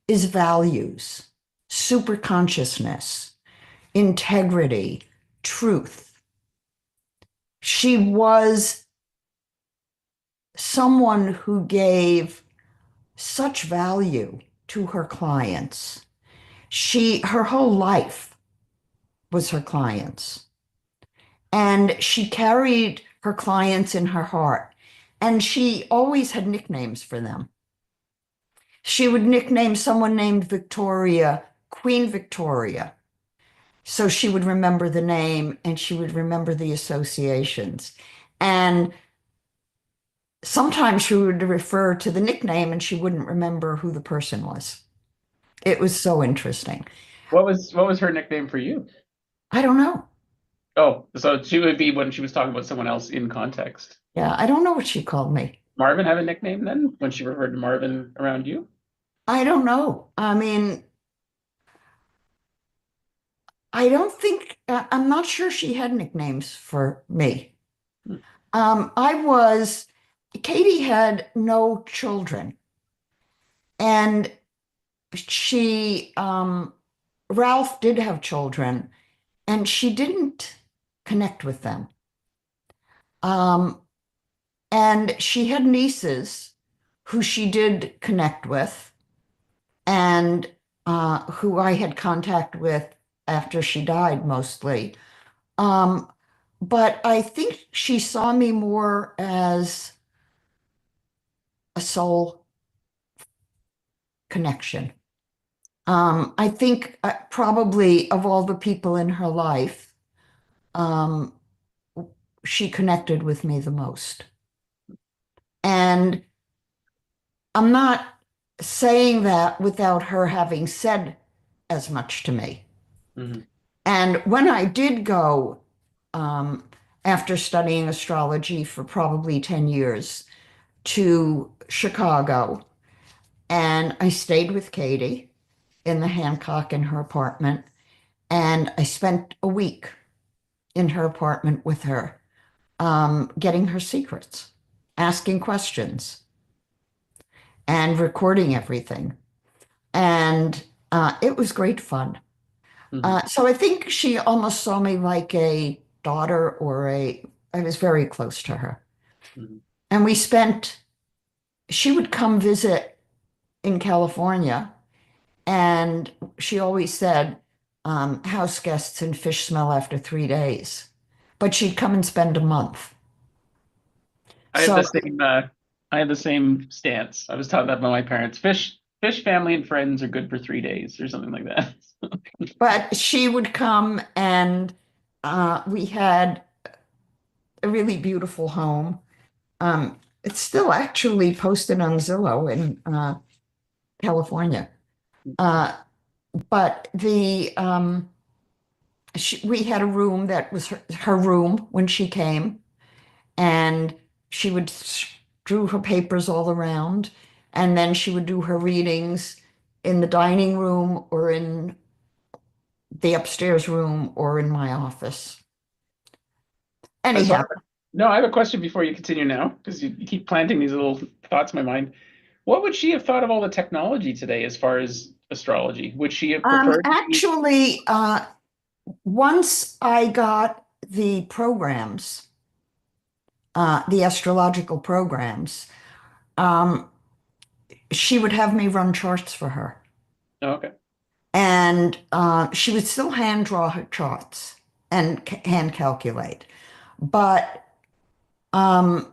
is values, superconsciousness, integrity, truth. She was someone who gave such value to her clients. Her whole life was her clients. And she carried her clients in her heart. And she always had nicknames for them. She would nickname someone named Victoria, Queen Victoria. So she would remember the name and she would remember the associations. And sometimes she would refer to the nickname and she wouldn't remember who the person was. It was so interesting. What was her nickname for you? I don't know. Oh, so she would be when she was talking about someone else in context. Yeah, I don't know what she called me. Marvin have a nickname then when she referred to Marvin around you? I don't know. I mean, I'm not sure she had nicknames for me. Hmm. I was, Katie had no children, and Ralph did have children, and she didn't connect with them. Um, and she had nieces who she did connect with, and who I had contact with after she died mostly. Um, but I think she saw me more as a soul connection. I think probably of all the people in her life, um, she connected with me the most. And I'm not saying that without her having said as much to me. Mhm. And when I did go, um, after studying astrology for probably 10 years, to Chicago, and I stayed with Katie in the Hancock in her apartment, and I spent a week in her apartment with her, getting her secrets, asking questions, and recording everything. And it was great fun. Mhm. So I think she almost saw me like a daughter I was very close to her. Mhm. And she would come visit in California, and she always said, house guests and fish smell after 3 days. But she'd come and spend a month. I have So, the same I have the same stance. I was taught that by my parents. Fish family and friends are good for 3 days or something like that. but she would come, and we had a really beautiful home. It's still actually posted on Zillow in California. Uh, but we had a room that was her room when she came, and she would strew her papers all around, and then she would do her readings in the dining room or in the upstairs room or in my office. So Anyhow, no, I have a question before you continue now, because you keep planting these little thoughts in my mind. What would she have thought of all the technology today as far as astrology? Would she have preferred to be? actually, once I got the programs, the astrological programs, um, she would have me run charts for her. Oh, okay. And she would still hand draw her charts and hand calculate. But um,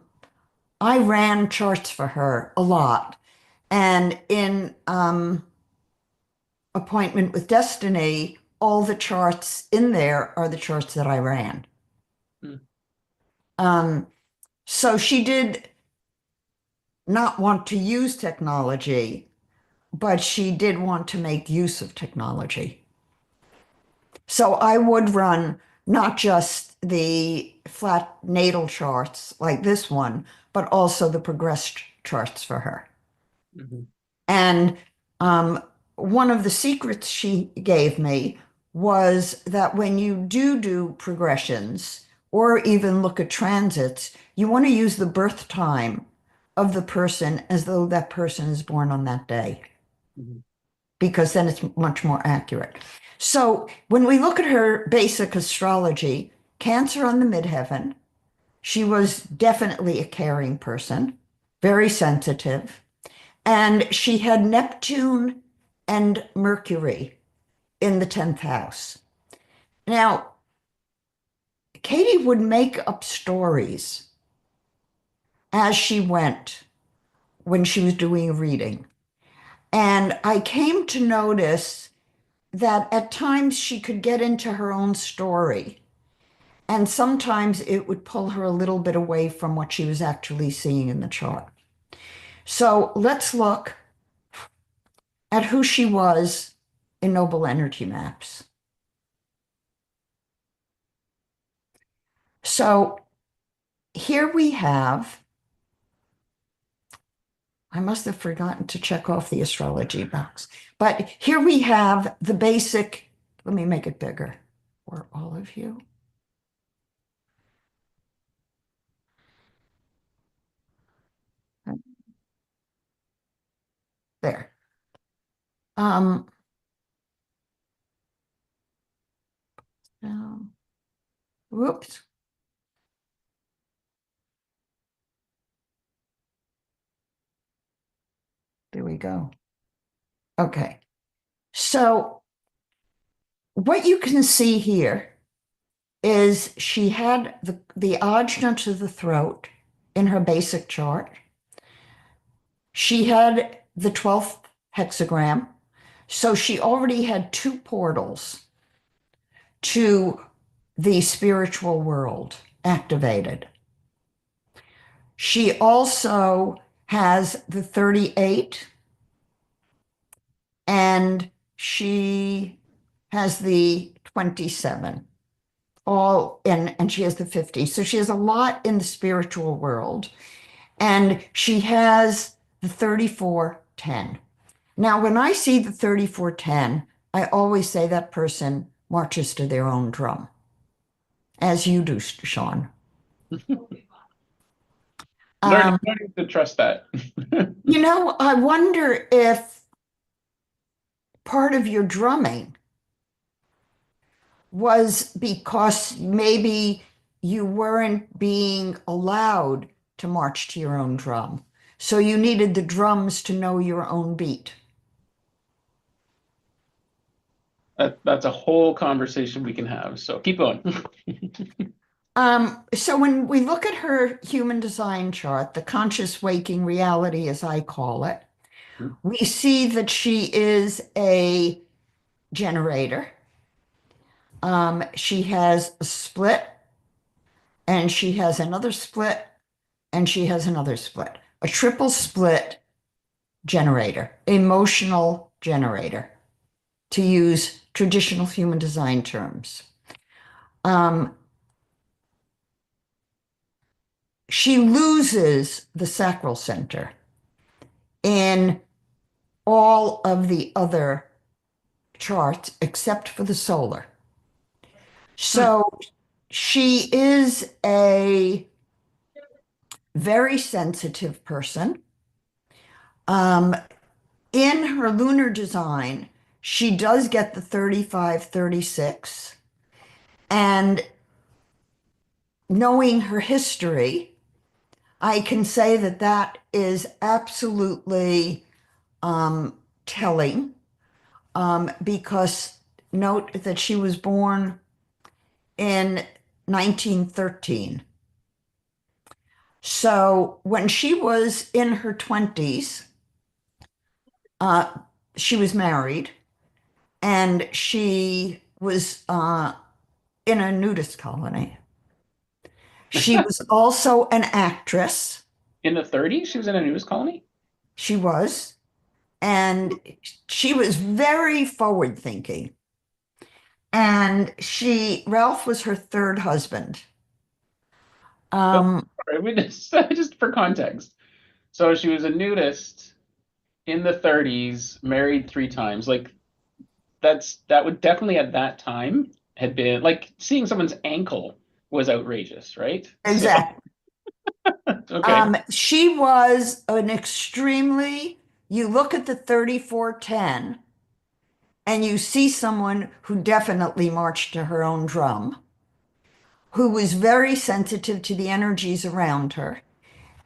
I ran charts for her a lot. And in Appointment with Destiny, all the charts in there are the charts that I ran. Hmm. Um, so she did not want to use technology, but she did want to make use of technology. So I would run not just the flat natal charts like this one, but also the progressed charts for her. Mhm. And um, one of the secrets she gave me was that when you do progressions or even look at transits, you want to use the birth time of the person as though that person is born on that day, Mhm. because then it's much more accurate. So when we look at her basic astrology, Cancer on the midheaven, she was definitely a caring person, very sensitive, and she had Neptune and Mercury in the 10th house. Now, Katie would make up stories as she went when she was doing a reading. And I came to notice that at times she could get into her own story. And sometimes it would pull her a little bit away from what she was actually seeing in the chart. So let's look at who she was in Noble Energy Maps. So here we have, I must have forgotten to check off the astrology box, but here we have the basic, let me make it bigger for all of you. There. Um, um, Whoops, there we go. Okay. So what you can see here is she had the ajna to the throat in her basic chart. She had the 12th hexagram. So she already had two portals to the spiritual world activated. She also has the 38 and she has the 27 all in, and she has the 50. So she has a lot in the spiritual world. And she has the 3410. Now, when I see the 3410, I always say that person marches to their own drum, as you do, Sean. Learning, Um, learning to trust that. I wonder if part of your drumming was because maybe you weren't being allowed to march to your own drum. So you needed the drums to know your own beat. That's a whole conversation we can have. So keep going. So when we look at her human design chart, the conscious waking reality, as I call it, we see that she is a generator. She has a split, and she has another split, and she has another split. A triple split generator, emotional generator, to use traditional human design terms. Um, she loses the sacral center in all of the other charts except for the solar. Hmm. So she is a very sensitive person. Um, in her lunar design, she does get the 35-36. And knowing her history, I can say that that is absolutely telling, because note that she was born in 1913. So when she was in her 20s, uh, she was married and she was in a nudist colony. She was also an actress. In the 30s, she was in a news colony? She was, and she was very forward thinking. And Ralph was her third husband. So, Um, sorry, just for context. So she was a nudist in the 30s, married three times. Like that would definitely at that time had been like seeing someone's ankle was outrageous, right? So, exactly. okay. She was an extremely, you look at the 3410 and you see someone who definitely marched to her own drum, who was very sensitive to the energies around her.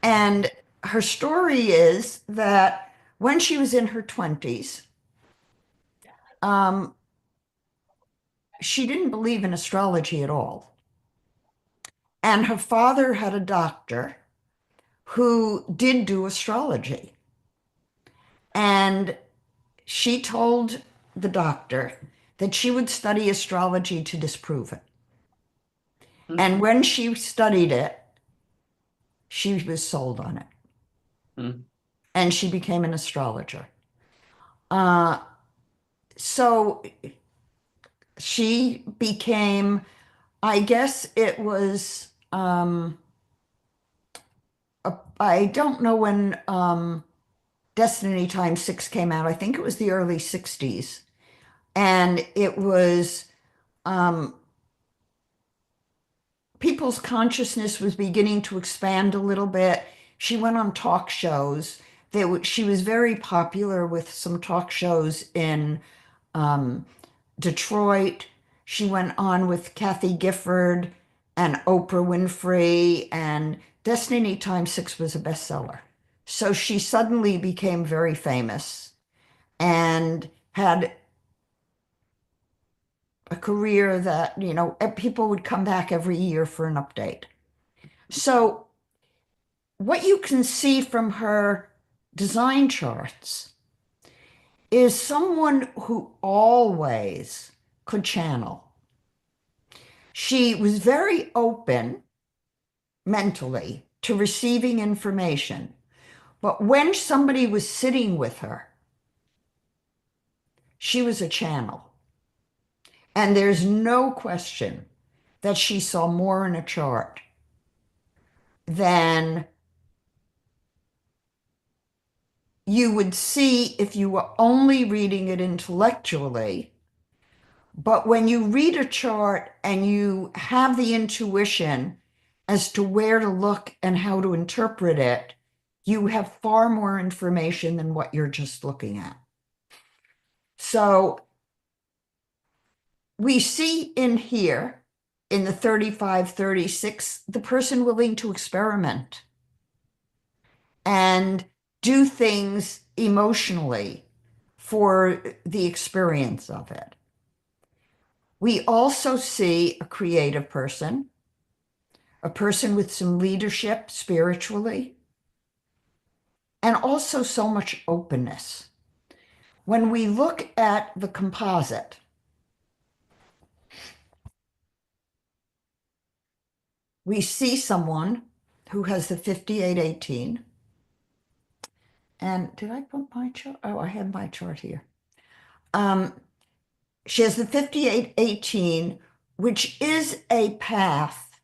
And her story is that when she was in her 20s, um, she didn't believe in astrology at all. And her father had a doctor who did do astrology. And she told the doctor that she would study astrology to disprove it. And when she studied it, she was sold on it. Mm-hmm. And she became an astrologer. Uh, so she became, I guess it was, I don't know when Destiny Times 6 came out. I think it was the early 60s. And it was, um, people's consciousness was beginning to expand a little bit. She went on talk shows. She was very popular with some talk shows in um, Detroit. She went on with Kathy Gifford and Oprah Winfrey, and Destiny Times 6 was a bestseller. So she suddenly became very famous and had a career that, people would come back every year for an update. So what you can see from her design charts is someone who always could channel. She was very open mentally to receiving information, but when somebody was sitting with her, she was a channel. And there's no question that she saw more in a chart than you would see if you were only reading it intellectually. But when you read a chart and you have the intuition as to where to look and how to interpret it, you have far more information than what you're just looking at. So we see in here, in the 35, 36, the person willing to experiment and do things emotionally for the experience of it. We also see a creative person, a person with some leadership spiritually, and also so much openness. When we look at the composite, we see someone who has the 5818. And did I put my chart? Oh, I have my chart here. Um, she has the 5818, which is a path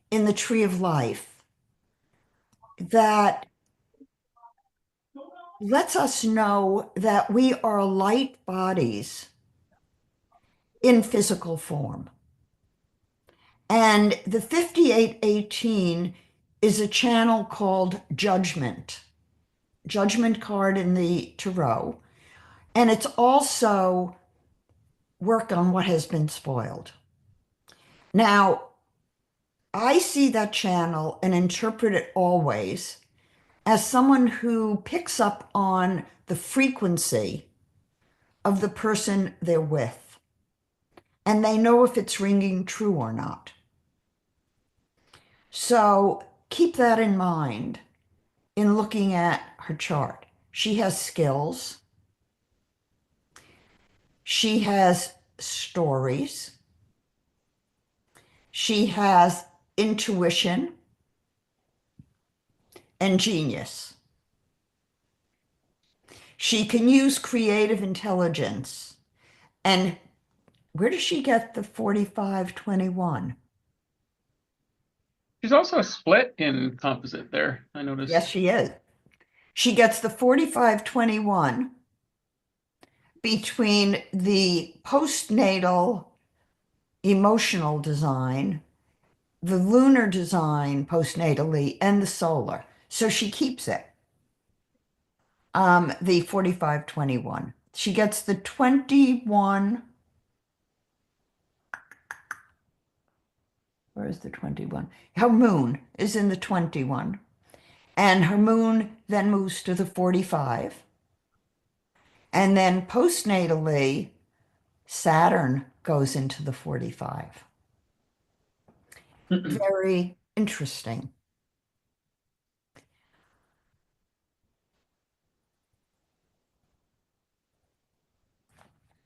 in the tree of life that lets us know that we are light bodies in physical form. And the 5818 is a channel called judgment card in the tarot. And it's also work on what has been spoiled. Now, I see that channel and interpret it always as someone who picks up on the frequency of the person they're with, and they know if it's ringing true or not. So keep that in mind in looking at her chart. She has skills, she has stories, she has intuition and genius. She can use creative intelligence. And where does she get the 45-21? She's also a split in composite there, I Yes, noticed. she is. She gets the 45-21 between the postnatal emotional design, the lunar design postnatally, and the solar. So she keeps it. The 45-21. She gets the 21. Where is the 21? Her moon is in the 21. And her moon then moves to the 45. And then postnatally, Saturn goes into the 45. Very interesting.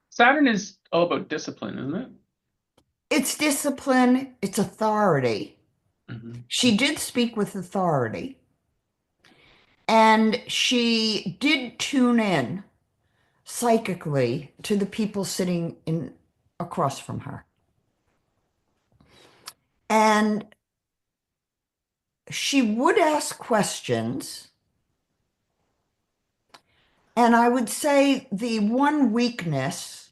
Saturn is all about discipline, isn't it? It's discipline, it's authority. Hmm. She did speak with authority, and she did tune in psychically to the people sitting in across from her. And she would ask questions. And I would say the one weakness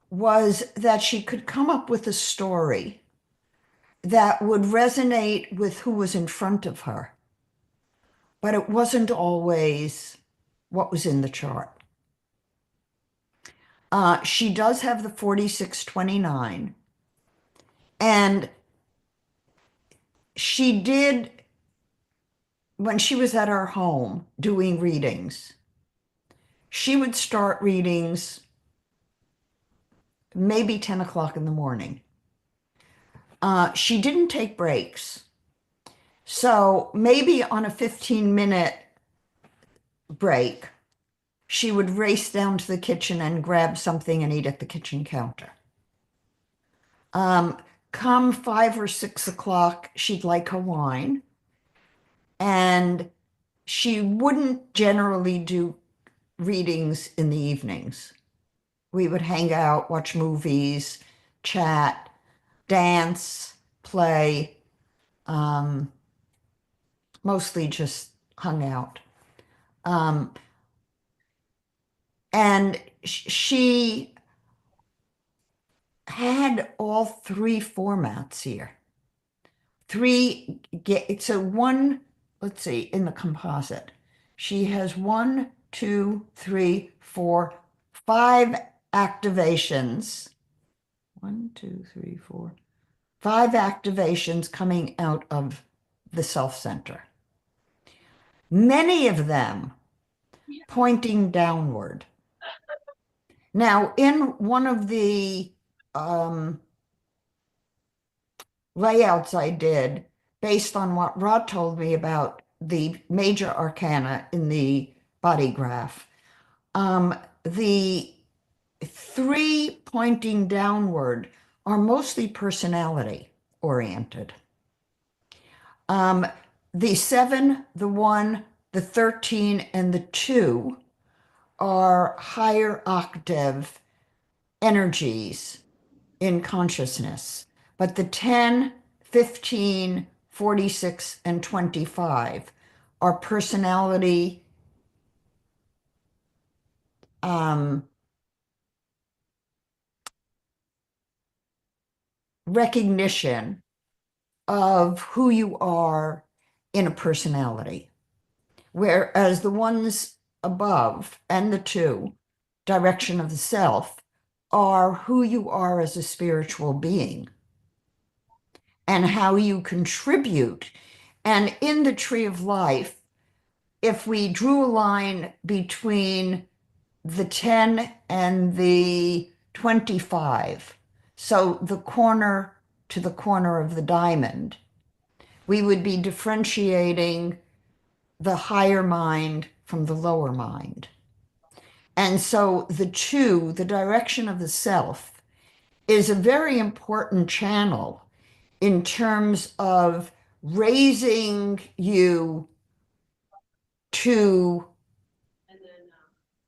was that she could come up with a story that would resonate with who was in front of her, but it wasn't always what was in the chart. She does have the 46-29, and she did, when she was at our home doing readings, she would start readings maybe 10 o'clock in the morning. She didn't take breaks. So maybe on a 15-minute break, she would race down to the kitchen and grab something and eat at the kitchen counter. Um, Come 5 or 6 o'clock, she'd like her wine, and she wouldn't generally do readings in the evenings. We would hang out, watch movies, chat, dance, play, um, mostly just hung out. Um, and she had all three formats here. So one, let's see, in the composite, she has 5 activations. 5 activations coming out of the self center. Many of them pointing downward. Now, in one of the um, layouts I did, based on what Rod told me about the major arcana in the body graph, the 3 pointing downward are mostly personality oriented. Um, the 7, the 1, the 13, and the 2 are higher octave energies in consciousness. But the 10, 15, 46, and 25 are personality um, recognition of who you are in a personality. Whereas the ones above and the 2, direction of the self, are who you are as a spiritual being. and how you contribute. And in the tree of life, if we drew a line between the 10 and the 25, so the corner to the corner of the diamond, we would be differentiating the higher mind from the lower mind. And so the two, the direction of the self, is a very important channel in terms of raising you to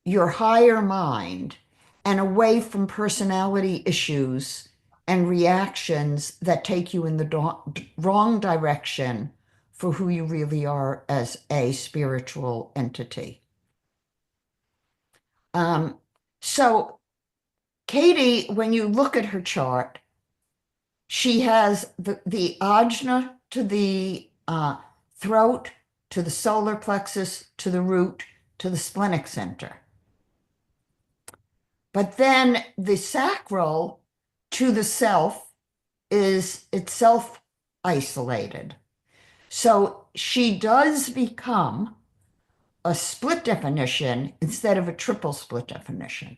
your higher mind and away from personality issues and reactions that take you in the wrong direction for who you really are as a spiritual entity. Um, so Katie, when you look at her chart, she has the ajna to the throat, to the solar plexus, to the root, to the splenic center. But then the sacral to the self is itself isolated. So she does become a split definition instead of a triple split definition.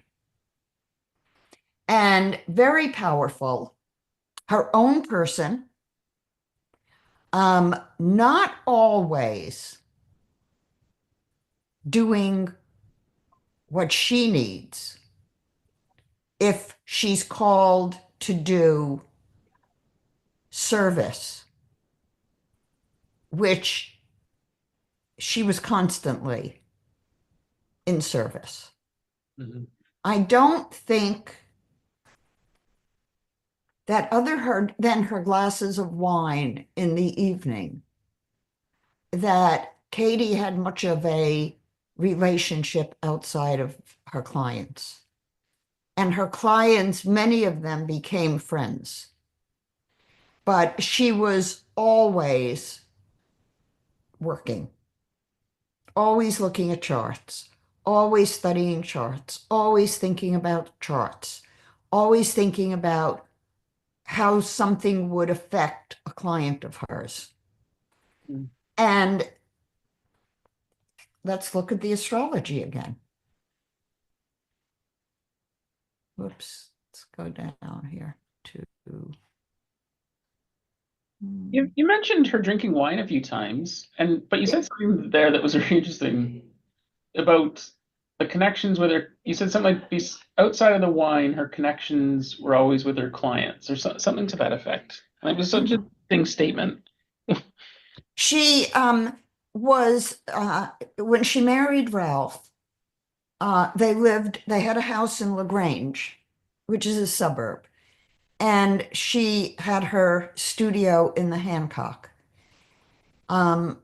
And very powerful, her own person, not always doing what she needs if she's called to do service, which she was constantly in service. Mhm. I don't think that than her glasses of wine in the evening, that Katie had much of a relationship outside of her clients. And her clients, many of them became friends. But she was always working, always looking at charts, always studying charts, always thinking about charts, always thinking about how something would affect a client of hers. Mm. And let's look at the astrology again. Whoops, let's go down here to. You mentioned her drinking wine a few times, but you said something there that was really interesting about the connections with her. You said something like outside of the wine, her connections were always with her clients, or something to that effect. And it was such a thing statement. She was, when she married Ralph, they had a house in LaGrange, which is a suburb. And she had her studio in the Hancock. Um,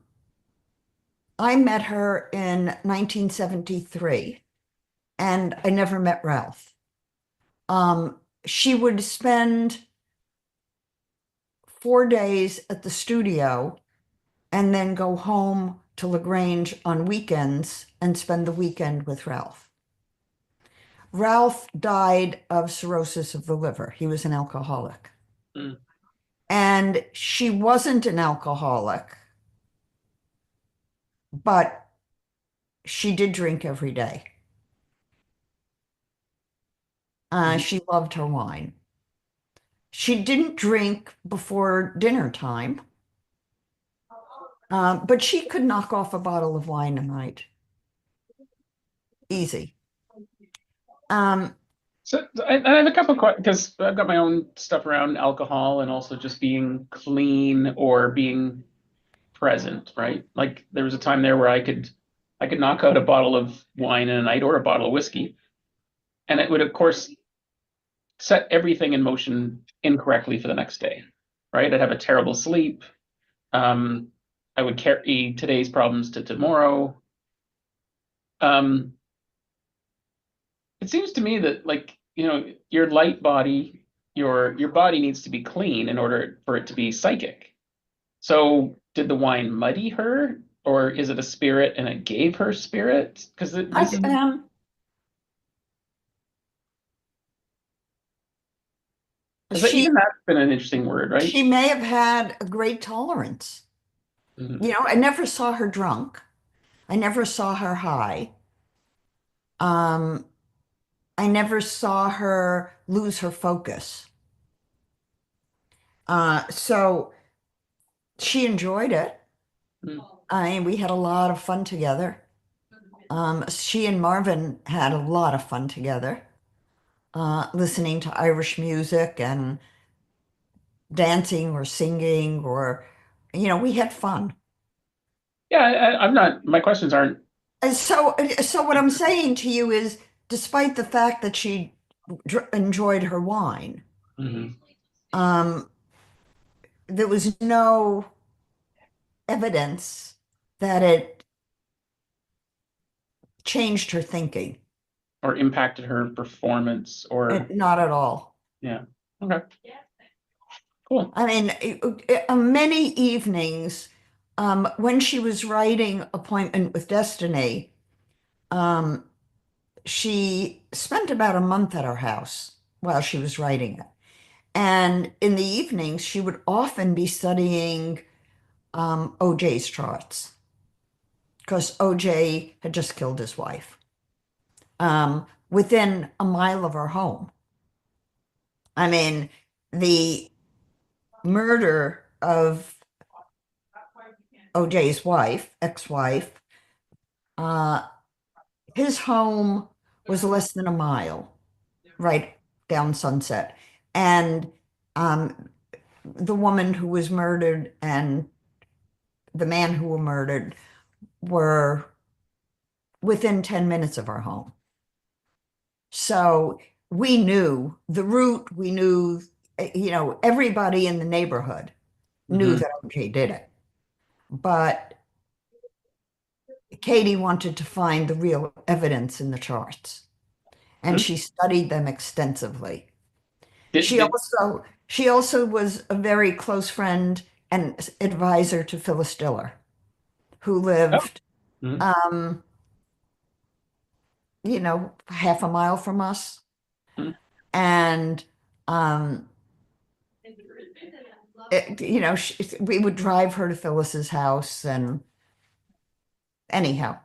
I met her in 1973, and I never met Ralph. She would spend 4 days at the studio and then go home to LaGrange on weekends and spend the weekend with Ralph. Ralph died of cirrhosis of the liver. He was an alcoholic. Mm. And she wasn't an alcoholic, but she did drink every day. Mhm. She loved her wine. She didn't drink before dinner time, but she could knock off a bottle of wine a night. Easy. Um, So I have a couple of questions because I've got my own stuff around alcohol and also just being clean or being present, right? Like there was a time there where I could knock out a bottle of wine in a night or a bottle of whiskey, and it would of course set everything in motion incorrectly for the next day, right? I'd have a terrible sleep. Um, I would carry today's problems to tomorrow. Um, it seems to me that like, your light body, your body needs to be clean in order for it to be psychic. So did the wine muddy her, or is it a spirit and it gave her spirit? Because this I, is. th- Mm. um, So She even that's been an interesting word, right? she may have had a great tolerance. Mhm. You know, I never saw her drunk. I never saw her high. Um, I never saw her lose her focus. So she enjoyed it. Mm. We had a lot of fun together. She and Marvin had a lot of fun together, listening to Irish music and dancing or singing we had fun. Yeah, I'm not. My questions aren't. So what I'm saying to you is, despite the fact that she enjoyed her wine, Mhm. um, there was no evidence that it changed her thinking. Or impacted her performance, or Not at all. yeah. Okay, cool. I mean, many evenings, when she was writing Appointment with Destiny, um, she spent about a month at our house while she was writing it. And in the evenings, she would often be studying OJ's charts because OJ had just killed his wife within a mile of our home. I mean, the murder of OJ's wife, ex-wife, uh, his home was less than a mile right down Sunset. And um, the woman who was murdered and the man who were murdered were within 10 minutes of our home. So we knew the route, we knew, everybody in the neighborhood knew Hmm. that OJ did it. But Katie wanted to find the real evidence in the charts, and Hmm. she studied them extensively. Did She did also she also was a very close friend and advisor to Phyllis Diller, who oh. lived, Mhm. um, half a mile from us. Mhm. And we would drive her to Phyllis's house, and anyhow,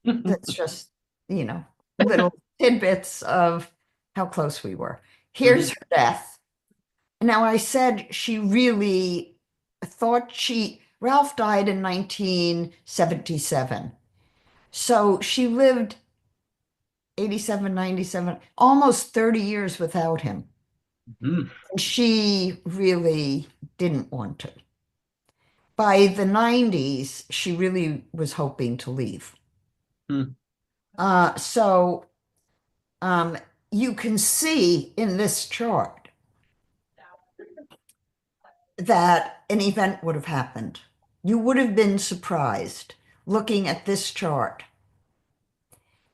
that's just, you know, little tidbits of how close we were. Here's Mhm. her death. Now, I said she really thought Ralph died in 1977. So she lived 87, 97, almost 30 years without him. Mhm. And she really didn't want to. By the 90s, she really was hoping to leave. Mhm. So um, you can see in this chart that an event would have happened. You would have been surprised looking at this chart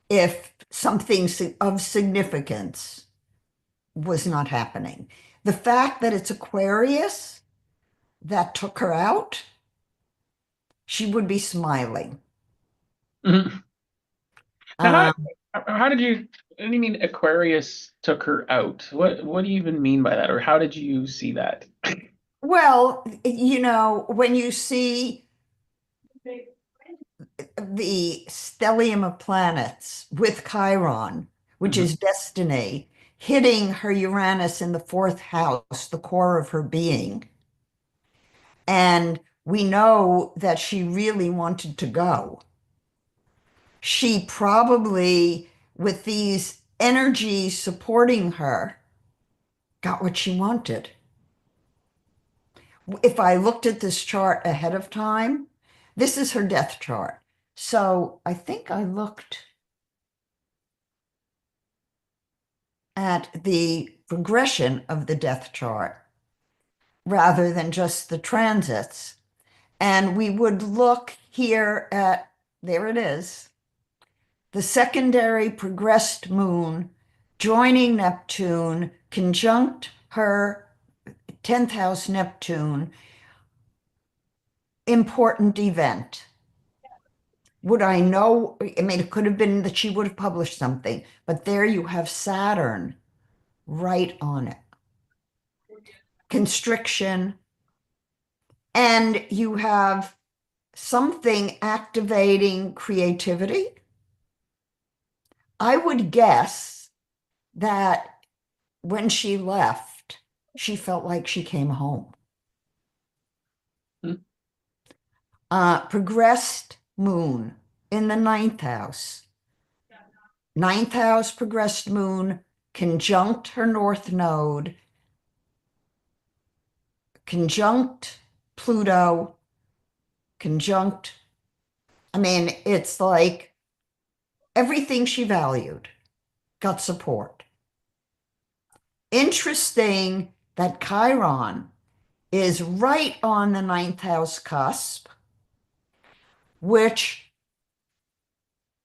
if something of significance was not happening. The fact that it's Aquarius that took her out, she would be smiling. Mhm. Now, Um, how did you? What do you mean Aquarius took her out? What do you even mean by that, or how did you see that? well, when you see the stellium of planets with Chiron, which Mhm. is destiny, hitting her Uranus in the fourth house, the core of her being. And we know that she really wanted to go. She probably, with these energies supporting her, got what she wanted. If I looked at this chart ahead of time, this is her death chart. So I think I looked at the progression of the death chart rather than just the transits. And we would look here at, there it is, the secondary progressed moon joining Neptune, conjunct her 10th house Neptune, important event. Would I know? I mean, it could have been that she would have published something, but there you have Saturn right on it. constriction, and you have something activating creativity. I would guess that when she left, she felt like she came home. Hmm. Progressed moon in the ninth house. Ninth house progressed moon conjunct her north node, conjunct Pluto, conjunct. I mean, it's like everything she valued got support. Interesting that Chiron is right on the ninth house cusp, which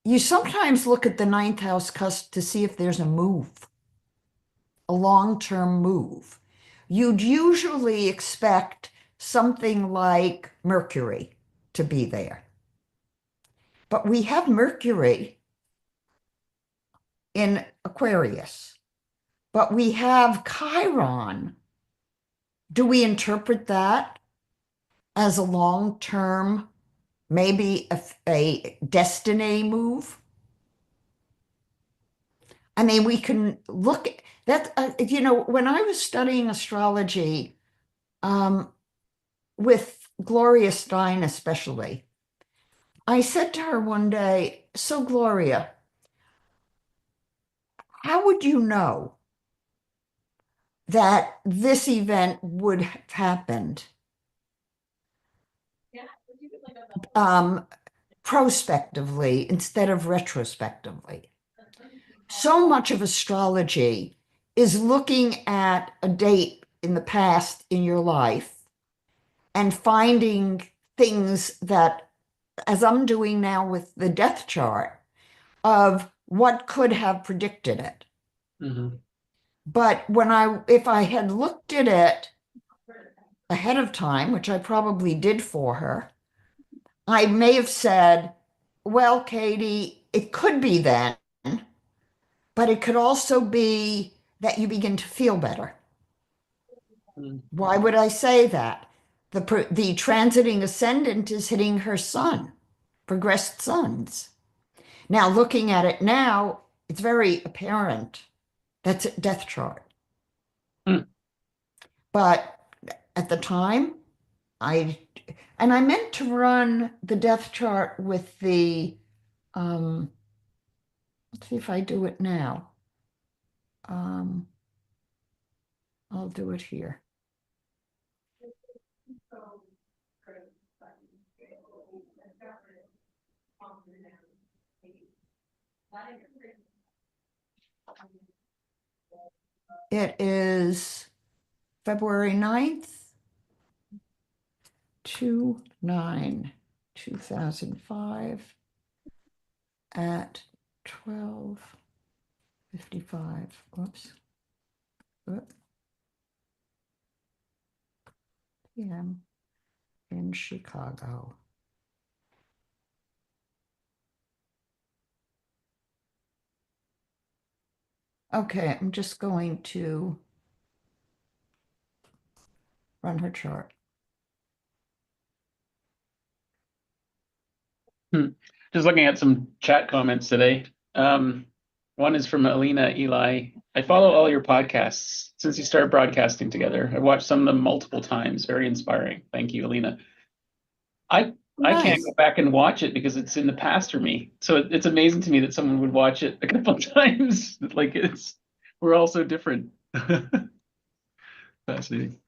you sometimes look at the ninth house cusp to see if there's a move, a long-term move. You'd usually expect something like Mercury to be there. But we have Mercury in Aquarius, but we have Chiron. Do we interpret that as a long-term, maybe a destiny move? I mean, we can look at that. When I was studying astrology, um, with Gloria Stein especially, I said to her one day, "So, Gloria, how would you know that this event would have happened um, prospectively instead of retrospectively?" So much of astrology is looking at a date in the past in your life and finding things that, as I'm doing now with the death chart, of what could have predicted it. Mm-hmm. But if I had looked at it ahead of time, which I probably did for her, I may have said, well, Katie, it could be then, but it could also be that you begin to feel better. Why would I say that? The transiting ascendant is hitting her sun, progressed suns. Now, looking at it now, it's very apparent. That's a death chart. Hmm. But at the time, I and I meant to run the death chart with the let's see if I do it now. Um, I'll do it here. It is February 9th, 2005 at 12:55. Whoops. PM in Chicago. Okay, I'm just going to run her chart. Hmm. Just looking at some chat comments today. One is from Alina Eli. I follow all your podcasts since you started broadcasting together. I've watched some of them multiple times. Very inspiring. Thank you, Alina. I can't go Nice. back and watch it because it's in the past for me. So it's amazing to me that someone would watch it a couple of times. Like we're all so different. Fascinating.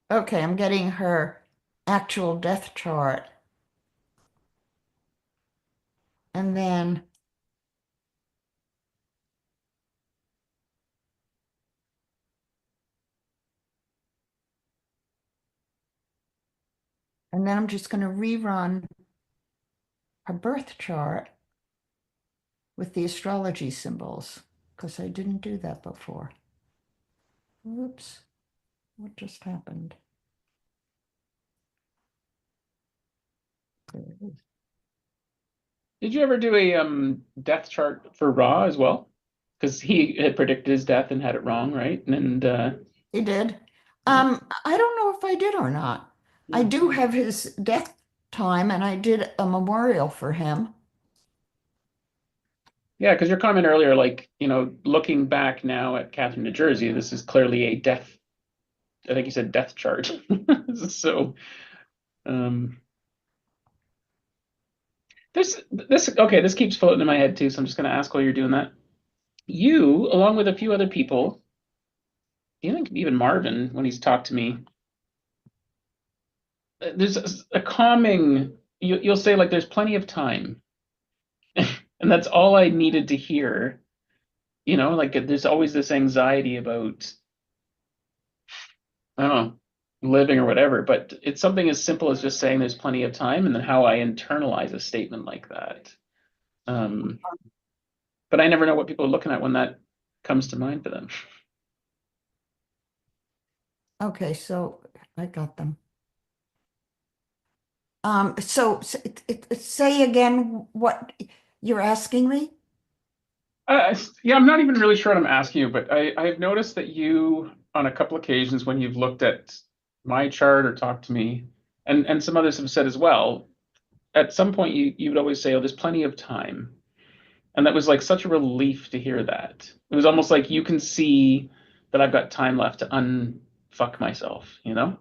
Okay, I'm getting her actual death chart. And then I'm just going to rerun her birth chart with the astrology symbols because I didn't do that before. Whoops, what just happened? There it is. Did you ever do a death chart for Raw as well? because he had predicted his death and had it wrong, right? He did. Yeah. I don't know if I did or not. I Hmm. do have his death time, and I did a memorial for him. Yeah, because your comment earlier, like, looking back now at Catherine, New Jersey, this is clearly a death, I think you said death chart. So, um, okay, this keeps floating in my head too, so I'm just going to ask while you're doing that. You, along with a few other people, you think even Marvin, when he's talked to me, there's a calming, you'll say, like, there's plenty of time. And that's all I needed to hear. Like, there's always this anxiety about, I don't know, living or whatever, but it's something as simple as just saying there's plenty of time, and then how I internalize a statement like that. Um, but I never know what people are looking at when that comes to mind for them. Okay, so I got them. Say again what you're asking me. Yeah, I'm not even really sure what I'm asking you, but I've noticed that you, on a couple occasions when you've looked at my chart or talked to me, and some others have said as well, at some point you would always say, "Oh, there's plenty of time," and that was like such a relief to hear that. It was almost like you can see that I've got time left to unfuck myself, you know?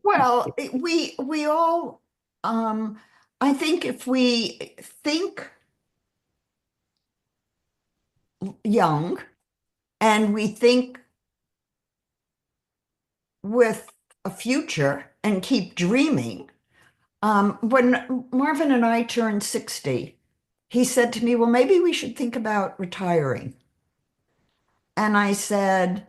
Well, we all I think if we think young and we think with a future and keep dreaming. When Marvin and I turned 60, he said to me, "Well, maybe we should think about retiring." And I said,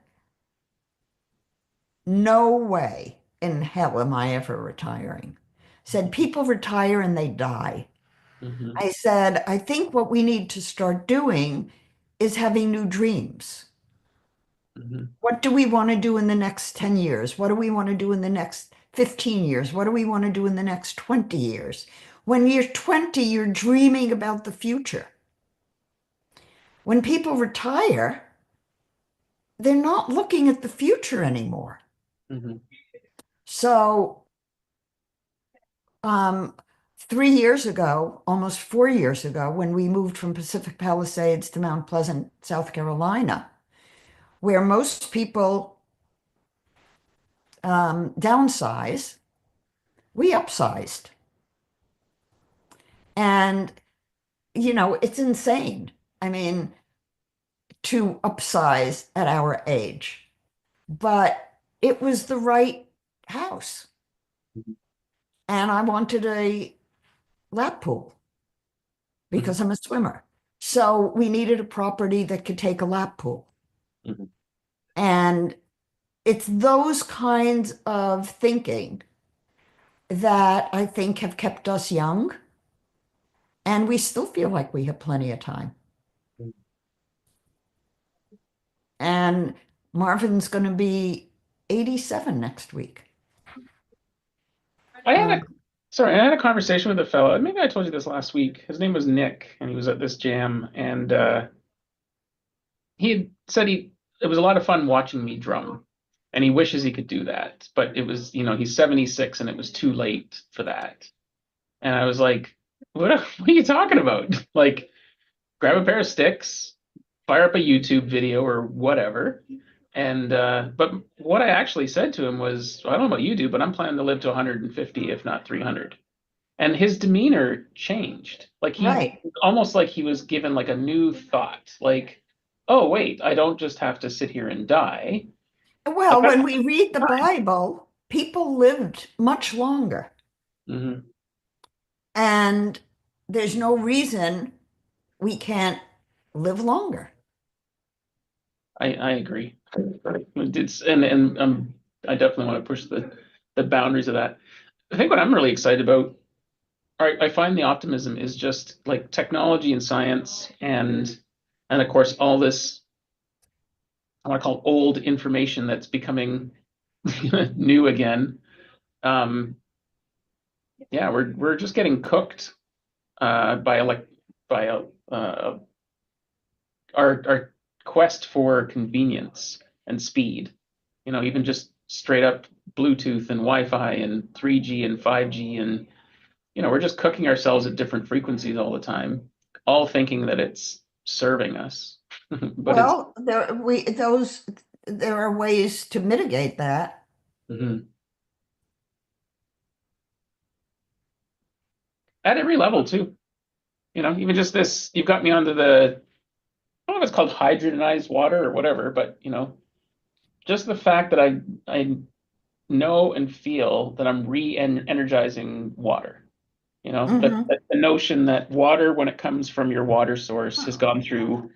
"No way in hell am I ever retiring." Said, "People retire and they die." Hmm. I said, "I think what we need to start doing is having new dreams. Hmm. What do we want to do in the next 10 years? What do we want to do in the next 15 years? What do we want to do in the next 20 years?" When you're 20, you're dreaming about the future. When people retire, they're not looking at the future anymore. Hmm. So, um, 3 years ago, almost 4 years ago, when we moved from Pacific Palisades to Mount Pleasant, South Carolina, where most people downsize, we upsized. And, it's insane. I mean, to upsize at our age, but it was the right house. And I wanted a lap pool Hmm. because I'm a swimmer. So we needed a property that could take a lap pool. Hmm. And it's those kinds of thinking that I think have kept us young. And we still feel like we have plenty of time. And Marvin's going to be 87 next week. I had a Um, Sorry, I had a conversation with a fellow. Maybe I told you this last week. His name was Nick, and he was at this jam, and he had said it was a lot of fun watching me drum, and he wishes he could do that, but it was, he's 76, and it was too late for that. And I was like, what are you talking about? Like, grab a pair of sticks, fire up a YouTube video or whatever. And but what I actually said to him was, "Well, I don't know about you do, but I'm planning to live to 150, if not 300." And his demeanor changed. Like, he right. almost, like he was given like a new thought. Like, oh wait, I don't just have to sit here and die. I've Well, got when we read the time. Bible, people lived much longer. Hmm. And there's no reason we can't live longer. I agree. It's and I definitely want to push the boundaries of that. I think what I'm really excited about, I find the optimism is just like technology and science, and of course all this I want to call old information that's becoming new again. Um, yeah, we're just getting cooked by by a our quest for convenience and speed. Even just straight up Bluetooth and Wi-Fi and 3G and 5G, and we're just cooking ourselves at different frequencies all the time, all thinking that it's serving us. But it's Well, there are ways to mitigate that. Mhm. At every level too. Even just this, you've got me onto I don't know if it's called hydrogenized water or whatever, but just the fact that I know and feel that I'm re-energizing water. That, Hmm. that the notion that water, when it comes from your water source, has gone through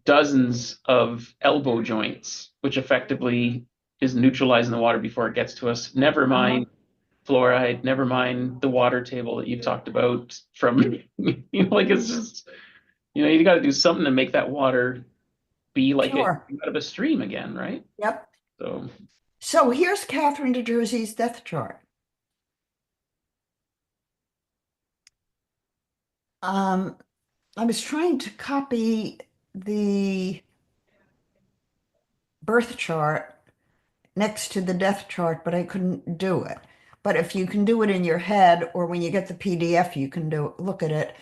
dozens of elbow joints, which effectively is neutralizing the water before it gets to us. Never Uh-huh. mind fluoride, never mind the water table that you've talked about from, like it's just, you got to do something to make that water be like it Sure. out of a stream again, right? Yep. So, So here's Catherine de Jersey's death chart. Um, I was trying to copy the birth chart next to the death chart, but I couldn't do it. But if you can do it in your head, or when you get the PDF, you can look at it.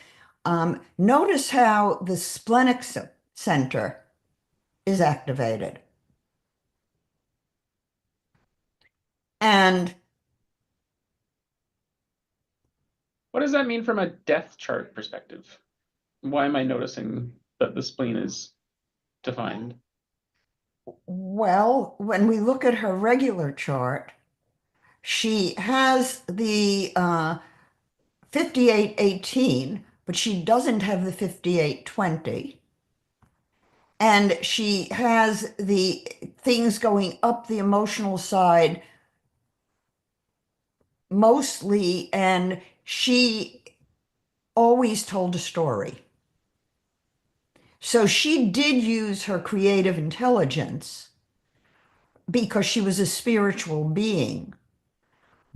Notice how the splenic center is activated. And what does that mean from a death chart perspective? Why am I noticing that the spleen is defined? well, when we look at her regular chart, she has the 5818, but she doesn't have the 5820. And she has the things going up the emotional side mostly, and she always told a story. So she did use her creative intelligence because she was a spiritual being,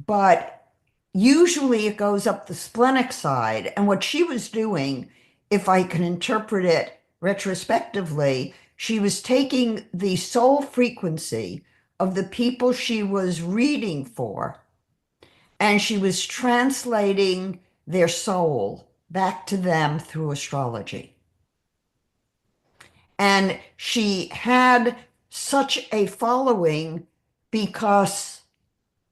but usually it goes up the splenic side. And what she was doing, if I can interpret it retrospectively, she was taking the soul frequency of the people she was reading for, and she was translating their soul back to them through astrology. And she had such a following because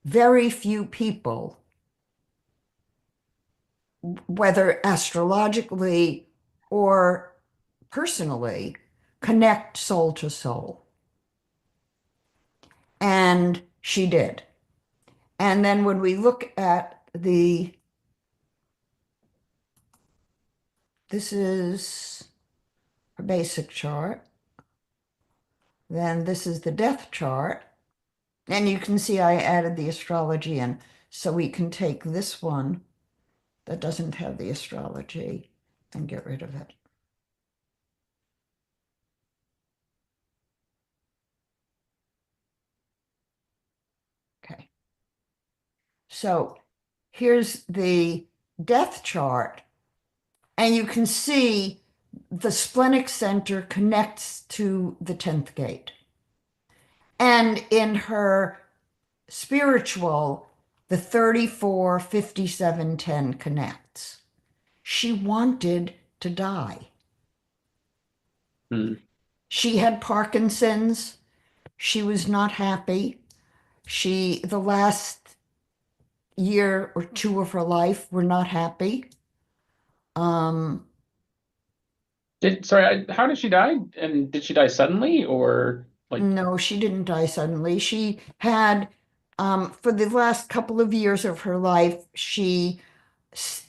very few people, whether astrologically or personally, connect soul to soul. And she did. And then when we look at this is a basic chart, then this is the death chart. And you can see I added the astrology in. So we can take this one that doesn't have the astrology and get rid of it. Okay. So here's the death chart, and you can see the splenic center connects to the 10th gate. And in her spiritual, the 345710 connects. She wanted to die. Hmm. She had Parkinson's. She was not happy. The last year or two of her life were not happy. Um, How did she die? And did she die suddenly or like, no, she didn't die suddenly. She had, for the last couple of years of her life, she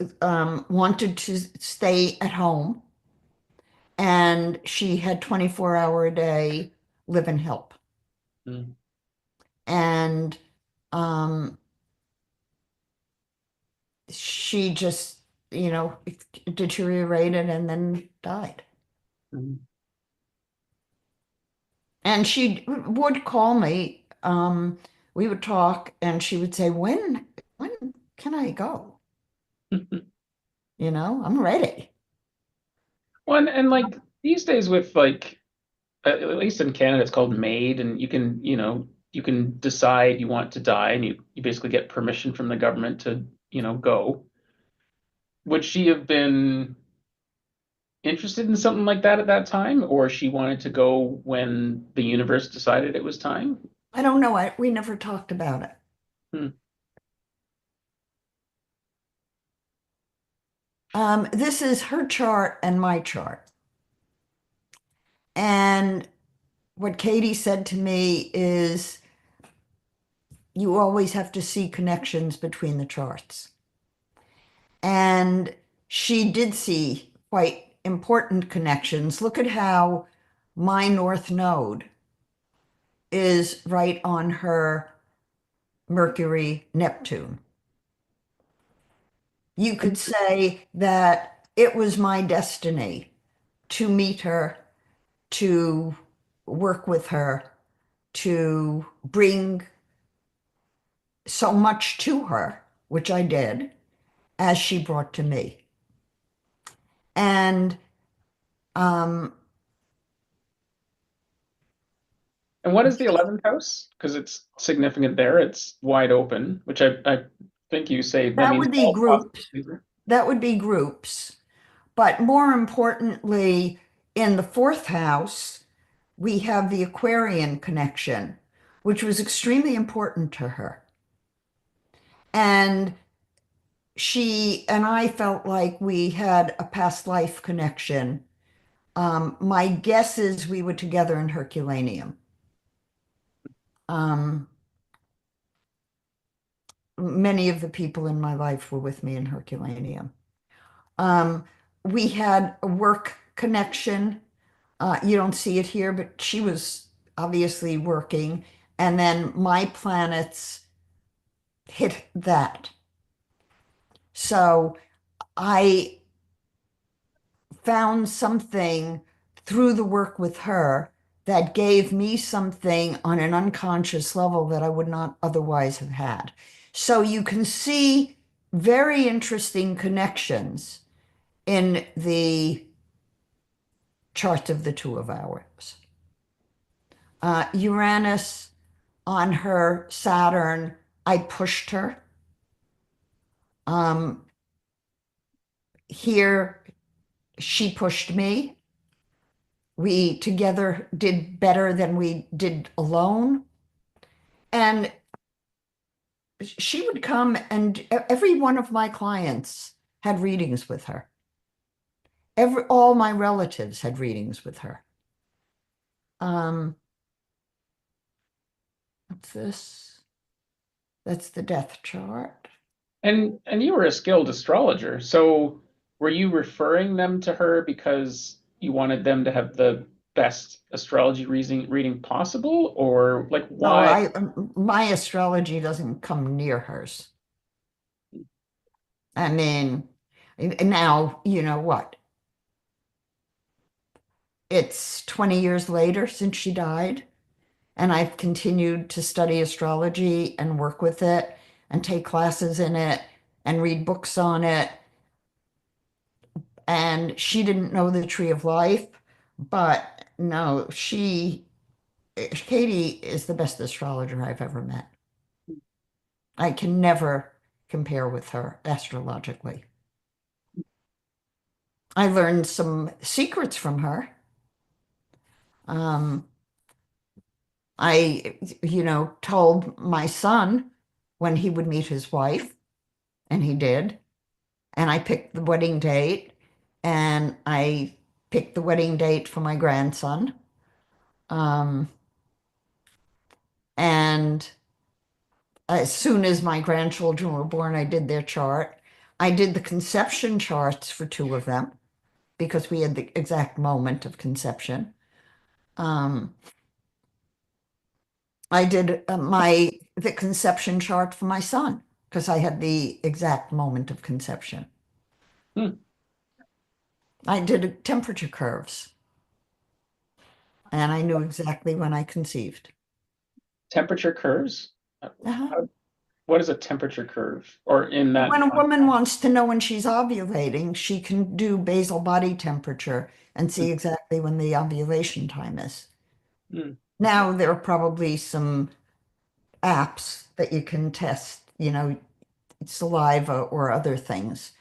wanted to stay at home, and she had 24-hour a day live and help. hmm, And um, she just, deteriorated and then died. hmm, And she would call me. We would talk, and she would say, when can I go? hmm. I'm ready. Well, and like these days with like at least in Canada it's called MAID, and you can decide you want to die, and you basically get permission from the government to go. Would she have been interested in something like that at that time, or she wanted to go when the universe decided it was time? I don't know. We never talked about it. Hmm. This is her chart and my chart. And what Katie said to me is you always have to see connections between the charts. And she did see quite important connections. Look at how my North Node is right on her Mercury Neptune. You could say that it was my destiny to meet her, to work with her, to bring so much to her, which I did, as she brought to me. And um, And what is the 11th house? Because it's significant there. It's wide open, which I think you say that that means would be all groups. possibilities. That would be groups. But more importantly, in the fourth house, we have the Aquarian connection, which was extremely important to her. And she and I felt like we had a past life connection. My guess is we were together in Herculaneum. Um, Many of the people in my life were with me in Herculaneum. Um, we had a work connection. You don't see it here, but she was obviously working. And then my planets hit that. So I found something through the work with her that gave me something on an unconscious level that I would not otherwise have had. So you can see very interesting connections in the chart of the two of ours. Uranus on her Saturn, I pushed her. Um, Here, she pushed me. We together did better than we did alone. And she would come, and every one of my clients had readings with her. All my relatives had readings with her. Um, what's this? That's the death chart. And you were a skilled astrologer, so were you referring them to her because you wanted them to have the best astrology reading possible, or like No, why? my astrology doesn't come near hers. I mean, now, you know what? It's 20 years later since she died, and I've continued to study astrology and work with it and take classes in it and read books on it. And she didn't know the tree of life, but no, Katie is the best astrologer I've ever met. I can never compare with her astrologically. I learned some secrets from her. Um, told my son when he would meet his wife, and he did. And I picked the wedding date, and I picked the wedding date for my grandson. Um, and as soon as my grandchildren were born, I did their chart. I did the conception charts for two of them because we had the exact moment of conception. Um, I did the conception chart for my son because I had the exact moment of conception. Hmm, I did temperature curves, and I knew exactly when I conceived. temperature curves? Uh-huh. How, what is a temperature curve? Or in that When a context? woman wants to know when she's ovulating, she can do basal body temperature and see exactly when the ovulation time is. Mm, Now, there are probably some apps that you can test, saliva or other things.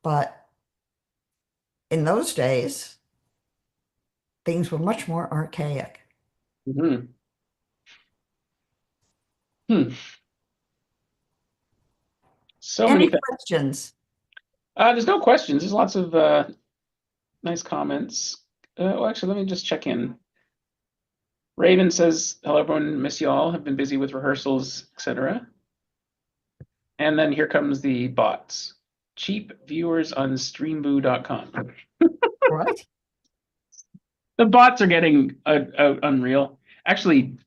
But in those days, things were much more archaic. mhm. Hmm. So many Any things. questions? There's no questions. There's lots of nice comments. Well, actually, let me just check in. Raven says, "Hello, everyone. Miss you all. Have been busy with rehearsals, etc." And then here comes the bots. Cheap viewers on streamboo.com. Right? The bots are getting unreal. Actually,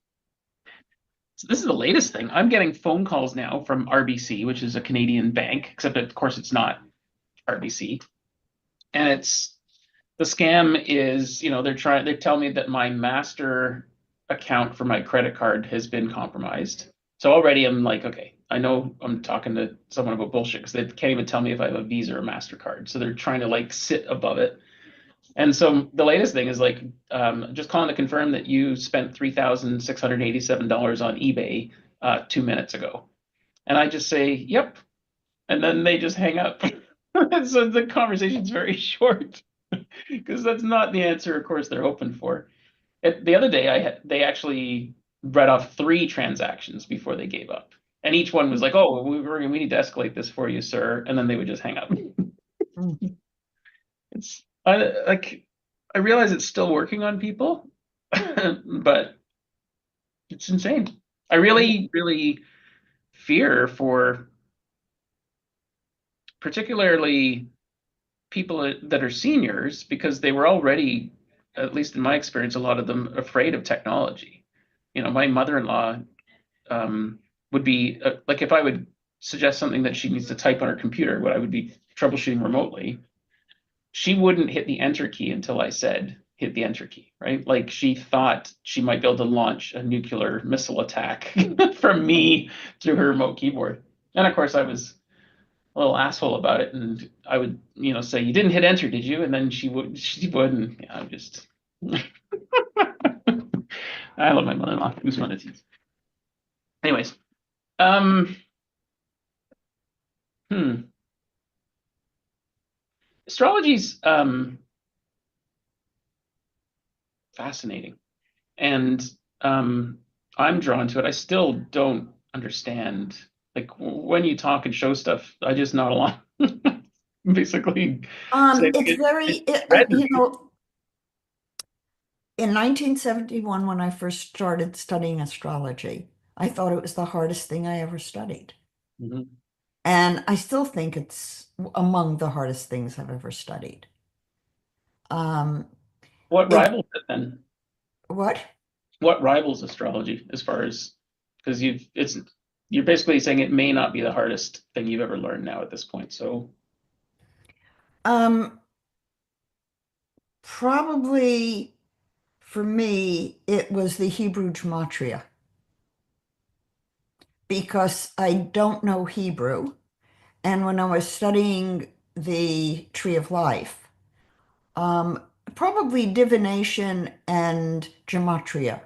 this is the latest thing. I'm getting phone calls now from RBC, which is a Canadian bank, except of course it's not RBC. And it's the scam is, they tell me that my master account for my credit card has been compromised. So already I'm like, okay, I know I'm talking to someone about bullshit because they can't even tell me if I have a Visa or MasterCard. So they're trying to like sit above it. And so the latest thing is like, just calling to confirm that you spent $3,687 on eBay 2 minutes ago. And I just say, yep. And then they just hang up. So the conversation's very short because that's not the answer, of course, they're hoping for. The other day, they actually read off 3 transactions before they gave up. And each one was like, oh, we need to escalate this for you, sir. And then they would just hang up. Mm. It's like I realize it's still working on people, but it's insane. I really, really fear for particularly people that are seniors because they were already, at least in my experience, a lot of them afraid of technology. My mother-in-law would be like if I would suggest something that she needs to type on her computer, what I would be troubleshooting remotely, she wouldn't hit the enter key until I said hit the enter key, right? Like she thought she might be able to launch a nuclear missile attack from me through her remote keyboard. And of course, I was a little asshole about it, and I would, say, "You didn't hit enter, did you?" And then she would, and yeah, I'm just, I love my mother-in-law. Who's one of these? Anyways, um, hmm, astrology's fascinating. And um, I'm drawn to it. I still don't understand. Like when you talk and show stuff, I just nod along. Basically, say It's it very, resonates. in 1971, when I first started studying astrology, I thought it was the hardest thing I ever studied. Mhm. And I still think it's among the hardest things I've ever studied. Um, What it, rivals it then? what? What rivals astrology as far as because you're basically saying it may not be the hardest thing you've ever learned now at this point. So, Um, Probably for me, it was the Hebrew gematria because I don't know Hebrew. And when I was studying the Tree of Life, um, probably divination and gematria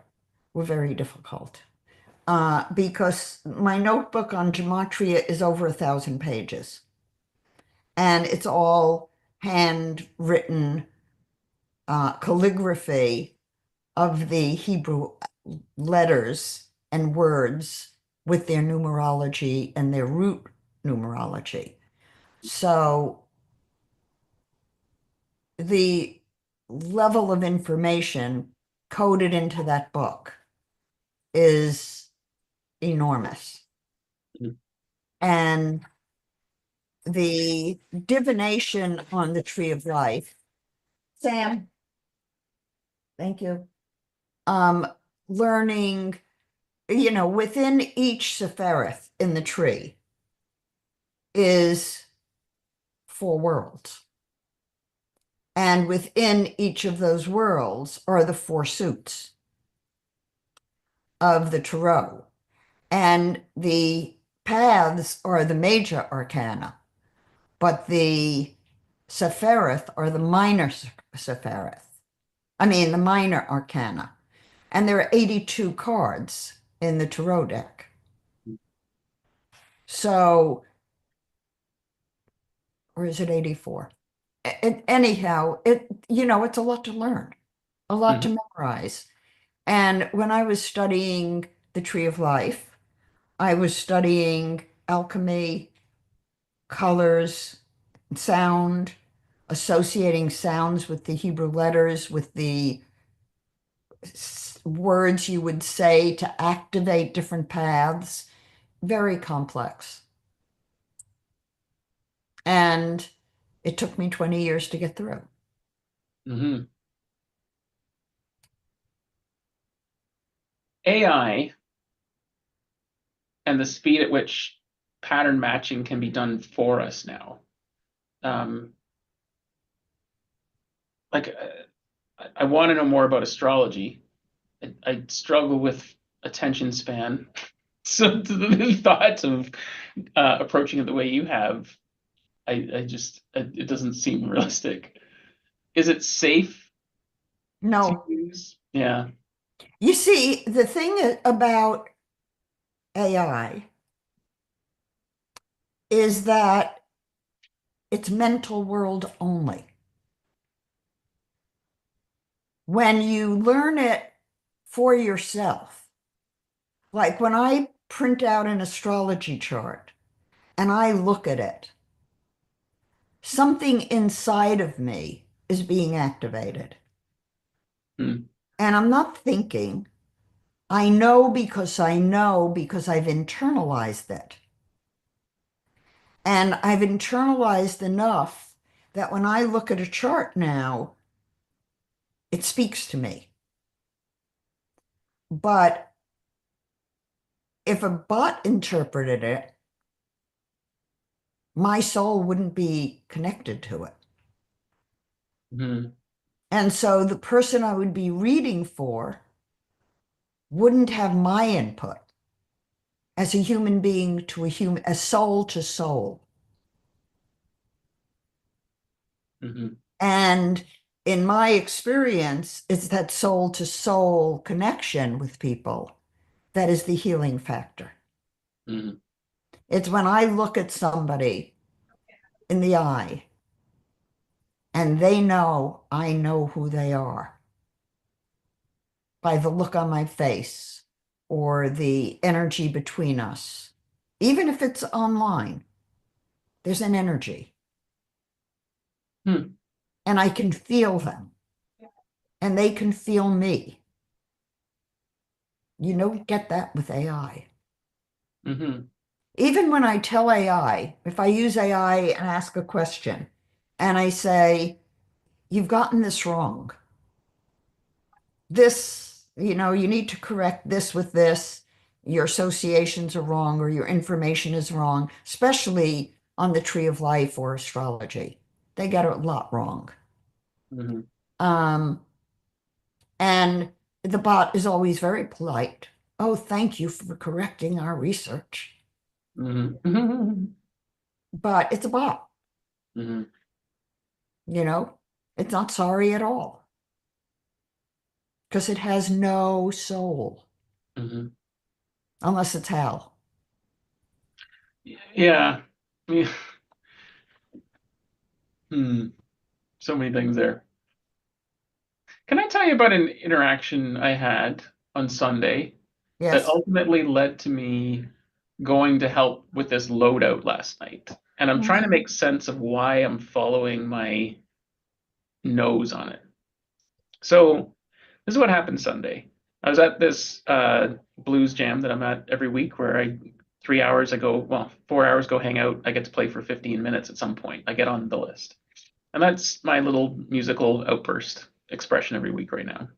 were very difficult because my notebook on gematria is over 1,000 pages, and it's all handwritten calligraphy of the Hebrew letters and words with their numerology and their root numerology. So the level of information coded into that book is enormous. mhm. And the divination on the Tree of Life, Sam, thank you. Um, Learning, within each Sephiroth in the tree is 4 worlds. And within each of those worlds are the 4 suits of the tarot. And the paths are the major arcana, but the Sephiroth are the minor Sephiroth. I mean, the minor arcana. And there are 82 cards in the tarot deck. So, or is it 84? Anyhow, it's a lot to learn, a lot Hmm. to memorize. And when I was studying the Tree of Life, I was studying alchemy, colors, sound, associating sounds with the Hebrew letters, with the words you would say to activate different paths. Very complex. And it took me 20 years to get through. Hmm. AI and the speed at which pattern matching can be done for us now. Um, like, I want to know more about astrology. I struggle with attention span. So the thought of approaching it the way you have, I just, it doesn't seem realistic. Is it safe to No, use? Yeah. you see, the thing about AI is that it's mental world only. When you learn it for yourself, like when I print out an astrology chart and I look at it, something inside of me is being activated. Hmm. And I'm not thinking, I know because I've internalized it. And I've internalized enough that when I look at a chart now, it speaks to me. But if a bot interpreted it, my soul wouldn't be connected to it. Hmm. And so the person I would be reading for wouldn't have my input as a human being to a human, as soul to soul. Hmm. And in my experience, it's that soul to soul connection with people that is the healing factor. Hmm. It's when I look at somebody in the eye and they know I know who they are by the look on my face or the energy between us. Even if it's online, there's an energy Hmm. and I can feel them and they can feel me. You don't get that with AI. Hmm. Even when I tell AI, if I use AI and ask a question and I say, you've gotten this wrong. You need to correct this with this. Your associations are wrong or your information is wrong, especially on the tree of life or astrology. They get a lot wrong. Hmm. Um, and the bot is always very polite. Oh, thank you for correcting our research. Hmm. Hmm. But it's a bot, Hmm. you know, it's not sorry at all because it has no soul Hmm. unless it's hell. Yeah. Yeah. Hmm. So many things there. Can I tell you about an interaction I had on Sunday that Yes. ultimately led to me going to help with this loadout last night? And I'm trying to Mhm. make sense of why I'm following my nose on it. So, this is what happened Sunday. I was at this blues jam that I'm at every week where 3 hours I go, well, 4 hours go hang out. I get to play for 15 minutes at some point. I get on the list. And that's my little musical outburst expression every week right now.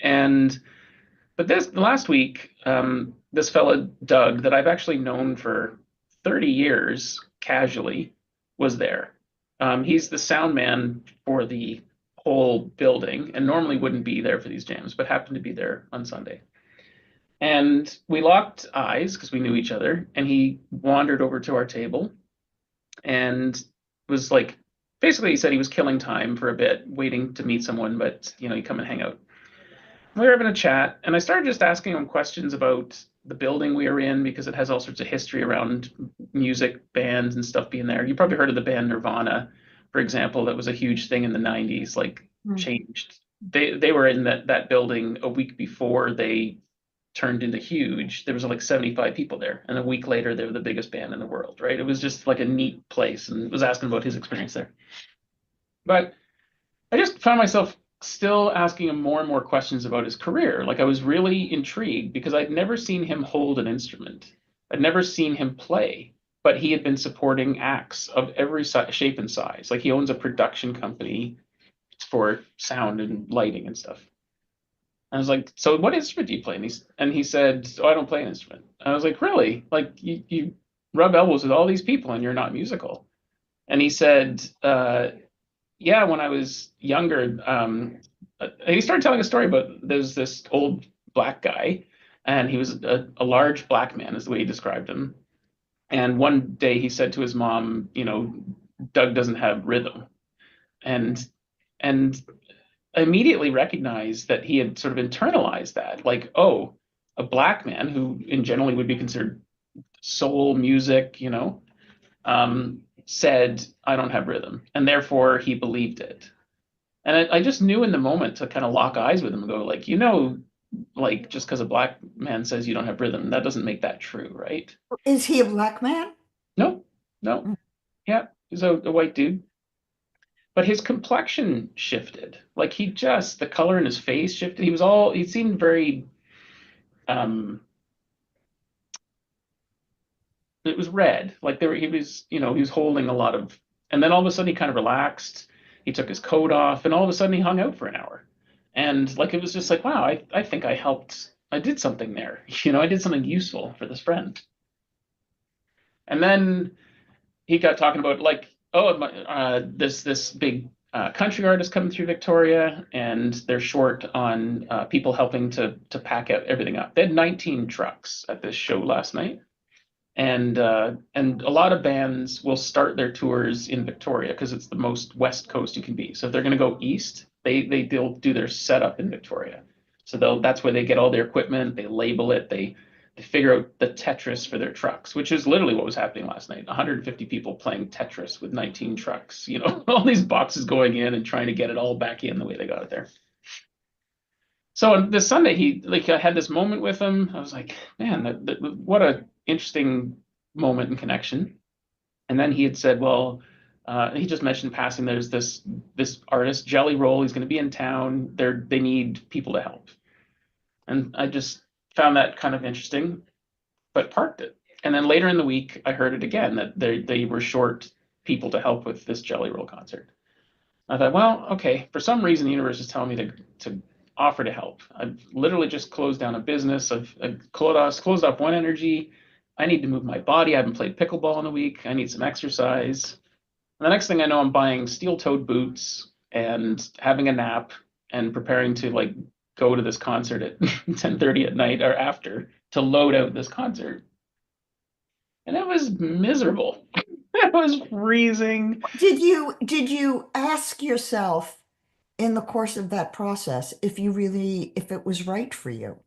And but this the last week, this fella Doug that I've actually known for 30 years casually was there. He's the sound man for the whole building and normally wouldn't be there for these jams, but happened to be there on Sunday. And we locked eyes because we knew each other. And he wandered over to our table and was like, basically, he said he was killing time for a bit, waiting to meet someone, but he'd come and hang out. We were having a chat, and I started just asking him questions about the building we were in because it has all sorts of history around music, bands, and stuff being there. You probably heard of the band Nirvana, for example, that was a huge thing in the 90s, like Mm. changed. They were in that building a week before they turned into huge. There was like 75 people there, and a week later they were the biggest band in the world, right? It was just like a neat place, and was asking about his experience there. But I just found myself still asking him more and more questions about his career. Like I was really intrigued because I'd never seen him hold an instrument. I'd never seen him play, but he had been supporting acts of every shape and size. Like he owns a production company for sound and lighting and stuff. I was like, "So what instrument do you play?" And he said, "Oh, I don't play an instrument." I was like, "Really? Like you rub elbows with all these people and you're not musical?" And he said, yeah, when I was younger, he started telling a story about there's this old black guy, and he was a large black man, is the way he described him. And one day he said to his mom, Doug doesn't have rhythm, and and I immediately recognized that he had sort of internalized that, like, oh, a black man who in generally would be considered soul music, said, I don't have rhythm, and therefore he believed it. And I just knew in the moment to kind of lock eyes with him and go, like, like just because a black man says you don't have rhythm, that doesn't make that true, right? Is he a black man? No, no, Mm. yeah, he's a white dude, but his complexion shifted. Like the color in his face shifted. He seemed very, um, it was red. Like he was holding a lot of, and then all of a sudden he kind of relaxed. He took his coat off, and all of a sudden he hung out for an hour. And like it was just like, wow, I think I did something there. I did something useful for this friend. And then he got talking about like, oh, this big country artist coming through Victoria, and they're short on people helping to pack out everything up. They had 19 trucks at this show last night, and a lot of bands will start their tours in Victoria because it's the most west coast you can be. So if they're going to go east, they'll do their setup in Victoria. So that's where they get all their equipment, they label it, they figure out the Tetris for their trucks, which is literally what was happening last night. 150 people playing Tetris with 19 trucks, all these boxes going in and trying to get it all back in the way they got it there. So on this Sunday, I had this moment with him. I was like, man, what a interesting moment and connection. And then he had said, well, he just mentioned passing. There's this artist, Jelly Roll. He's going to be in town. They need people to help, and I just found that kind of interesting, but parked it. And then later in the week, I heard it again that they were short people to help with this Jelly Roll concert. I thought, well, okay, for some reason the universe is telling me to offer to help. I've literally just closed down a business. I've closed off one energy. I need to move my body. I haven't played pickleball in a week. I need some exercise. And the next thing I know, I'm buying steel-toed boots and having a nap and preparing to like go to this concert at 10:30 at night or after to load out this concert. And it was miserable. It was freezing. Did you ask yourself in the course of that process if it was right for you?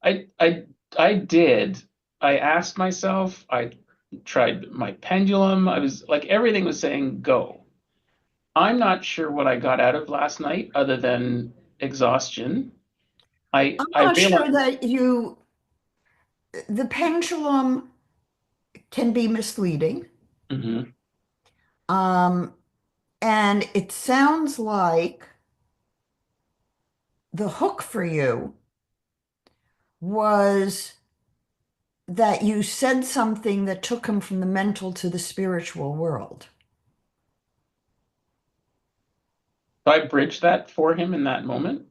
I I I did. I asked myself, I tried my pendulum. I was like everything was saying go. I'm not sure what I got out of last night other than exhaustion. I'm I not sure realized that the pendulum can be misleading. mhm. Um, and it sounds like the hook for you was that you said something that took him from the mental to the spiritual world. So I bridged that for him in that moment.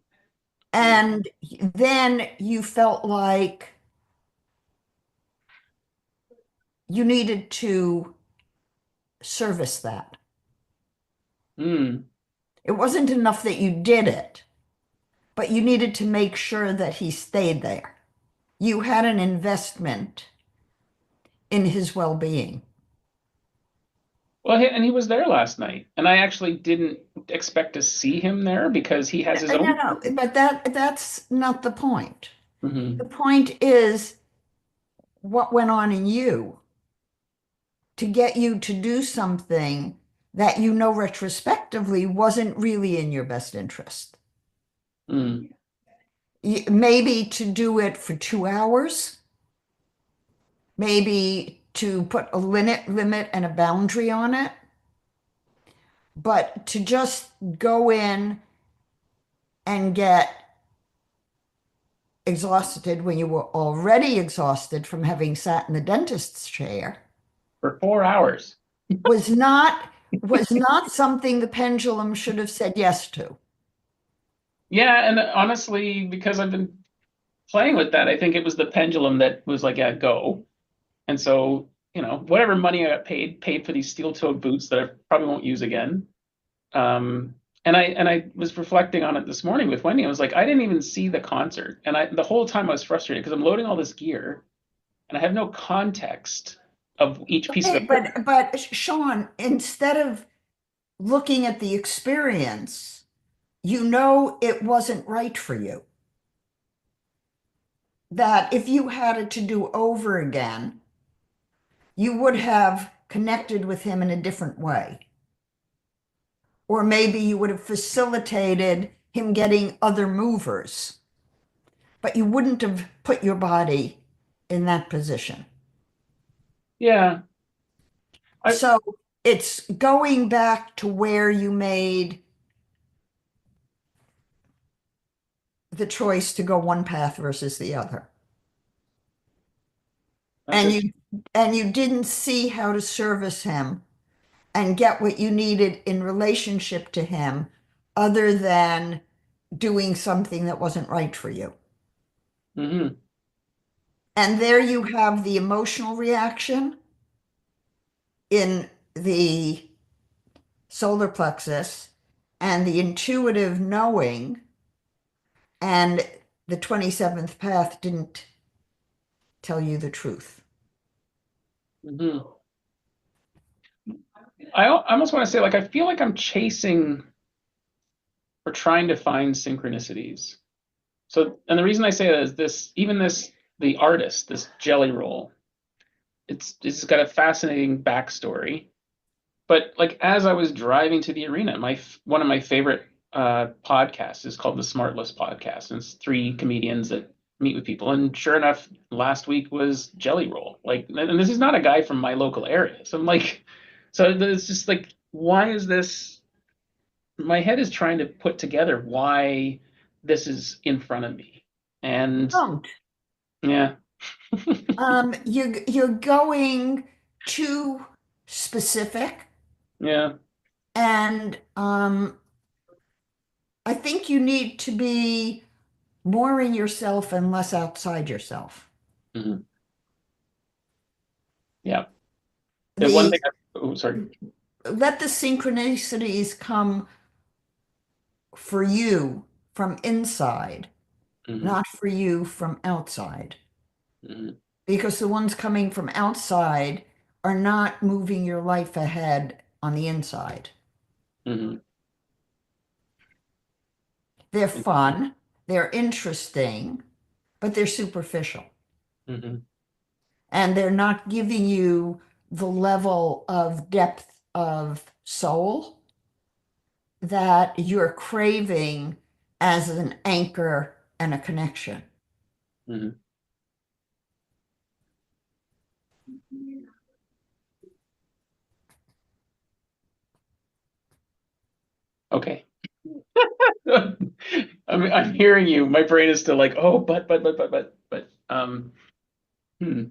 And then you felt like you needed to service that. Mm. It wasn't enough that you did it, but you needed to make sure that he stayed there. You had an investment in his well-being. Well, and he was there last night, and I actually didn't expect to see him there because he has his No, own. no, but that's not the point. The Hmm. point is what went on in you to get you to do something that you know retrospectively wasn't really in your best interest. Mm. Maybe to do it for 2 hours, maybe to put a limit and a boundary on it, but to just go in and get exhausted when you were already exhausted from having sat in the dentist's chair For 4 hours. was not something the pendulum should have said yes to. Yeah, and honestly, because I've been playing with that, I think it was the pendulum that was like, yeah, go. And so, whatever money I got paid for these steel-toed boots that I probably won't use again. And I was reflecting on it this morning with Wendy. I was like, I didn't even see the concert, and the whole time I was frustrated because I'm loading all this gear and I have no context of each piece of Okay, equipment. but Sean, instead of looking at the experience, you know it wasn't right for you. That if you had it to do over again, you would have connected with him in a different way. Or maybe you would have facilitated him getting other movers, but you wouldn't have put your body in that position. Yeah, I So it's going back to where you made the choice to go one path versus the other. that's And it. you didn't see how to service him and get what you needed in relationship to him other than doing something that wasn't right for you. Hmm. And there you have the emotional reaction in the solar plexus and the intuitive knowing, and the 27th path didn't tell you the truth. Hmm. I almost want to say, like, I feel like I'm chasing or trying to find synchronicities. So, and the reason I say that is the artist, this jelly roll, it's got a fascinating backstory. But like as I was driving to the arena, my one of my favorite podcasts is called the Smartless Podcast, and it's three comedians that meet with people. And sure enough, last week was Jelly Roll. Like, and this is not a guy from my local area. So I'm like, so it's just like, why is this? My head is trying to put together why this is in front of me, and Don't. yeah. You're going too specific, Yeah. and I think you need to be more in yourself and less outside yourself. Hmm. Yeah. The one The thing oh, sorry. Let the synchronicities come for you from inside, Hmm. not for you from outside. Hmm. Because the ones coming from outside are not moving your life ahead on the inside. Hmm. They're fun, they're interesting, but they're superficial. Hmm. And they're not giving you the level of depth of soul that you're craving as an anchor and a connection. Hmm. Okay. I'm hearing you. My brain is still like, oh, but hmm.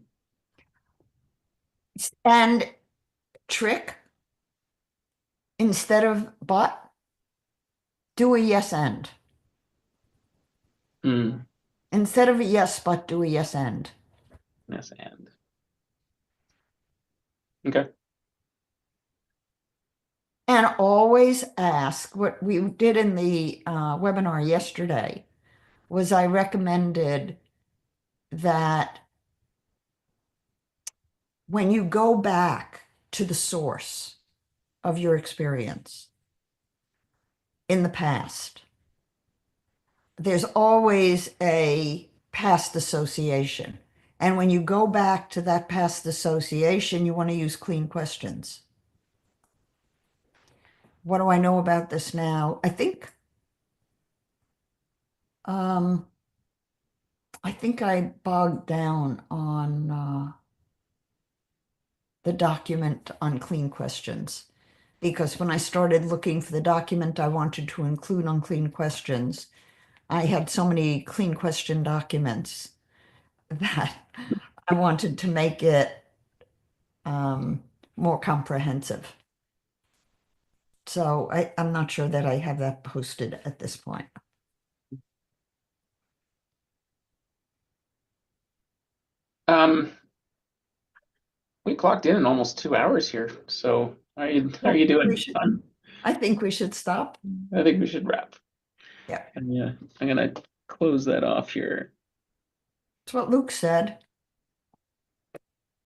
And trick, instead of but, do a yes and. Hmm. Instead of a yes but, do a yes and. Yes, and okay. And always ask. What we did in the webinar yesterday was I recommended that when you go back to the source of your experience in the past, there's always a past association. And when you go back to that past association, you want to use clean questions. What do I know about this now? Um, I think I bogged down on the document on clean questions because when I started looking for the document I wanted to include on clean questions, I had so many clean question documents that I wanted to make it um, more comprehensive. So I'm not sure that I have that posted at this point. Um, we clocked in almost 2 hours here. So how are you We doing? should, I think we should stop. I think we should wrap. Yeah, And yeah, I'm gonna close that off here. that's what Luke said.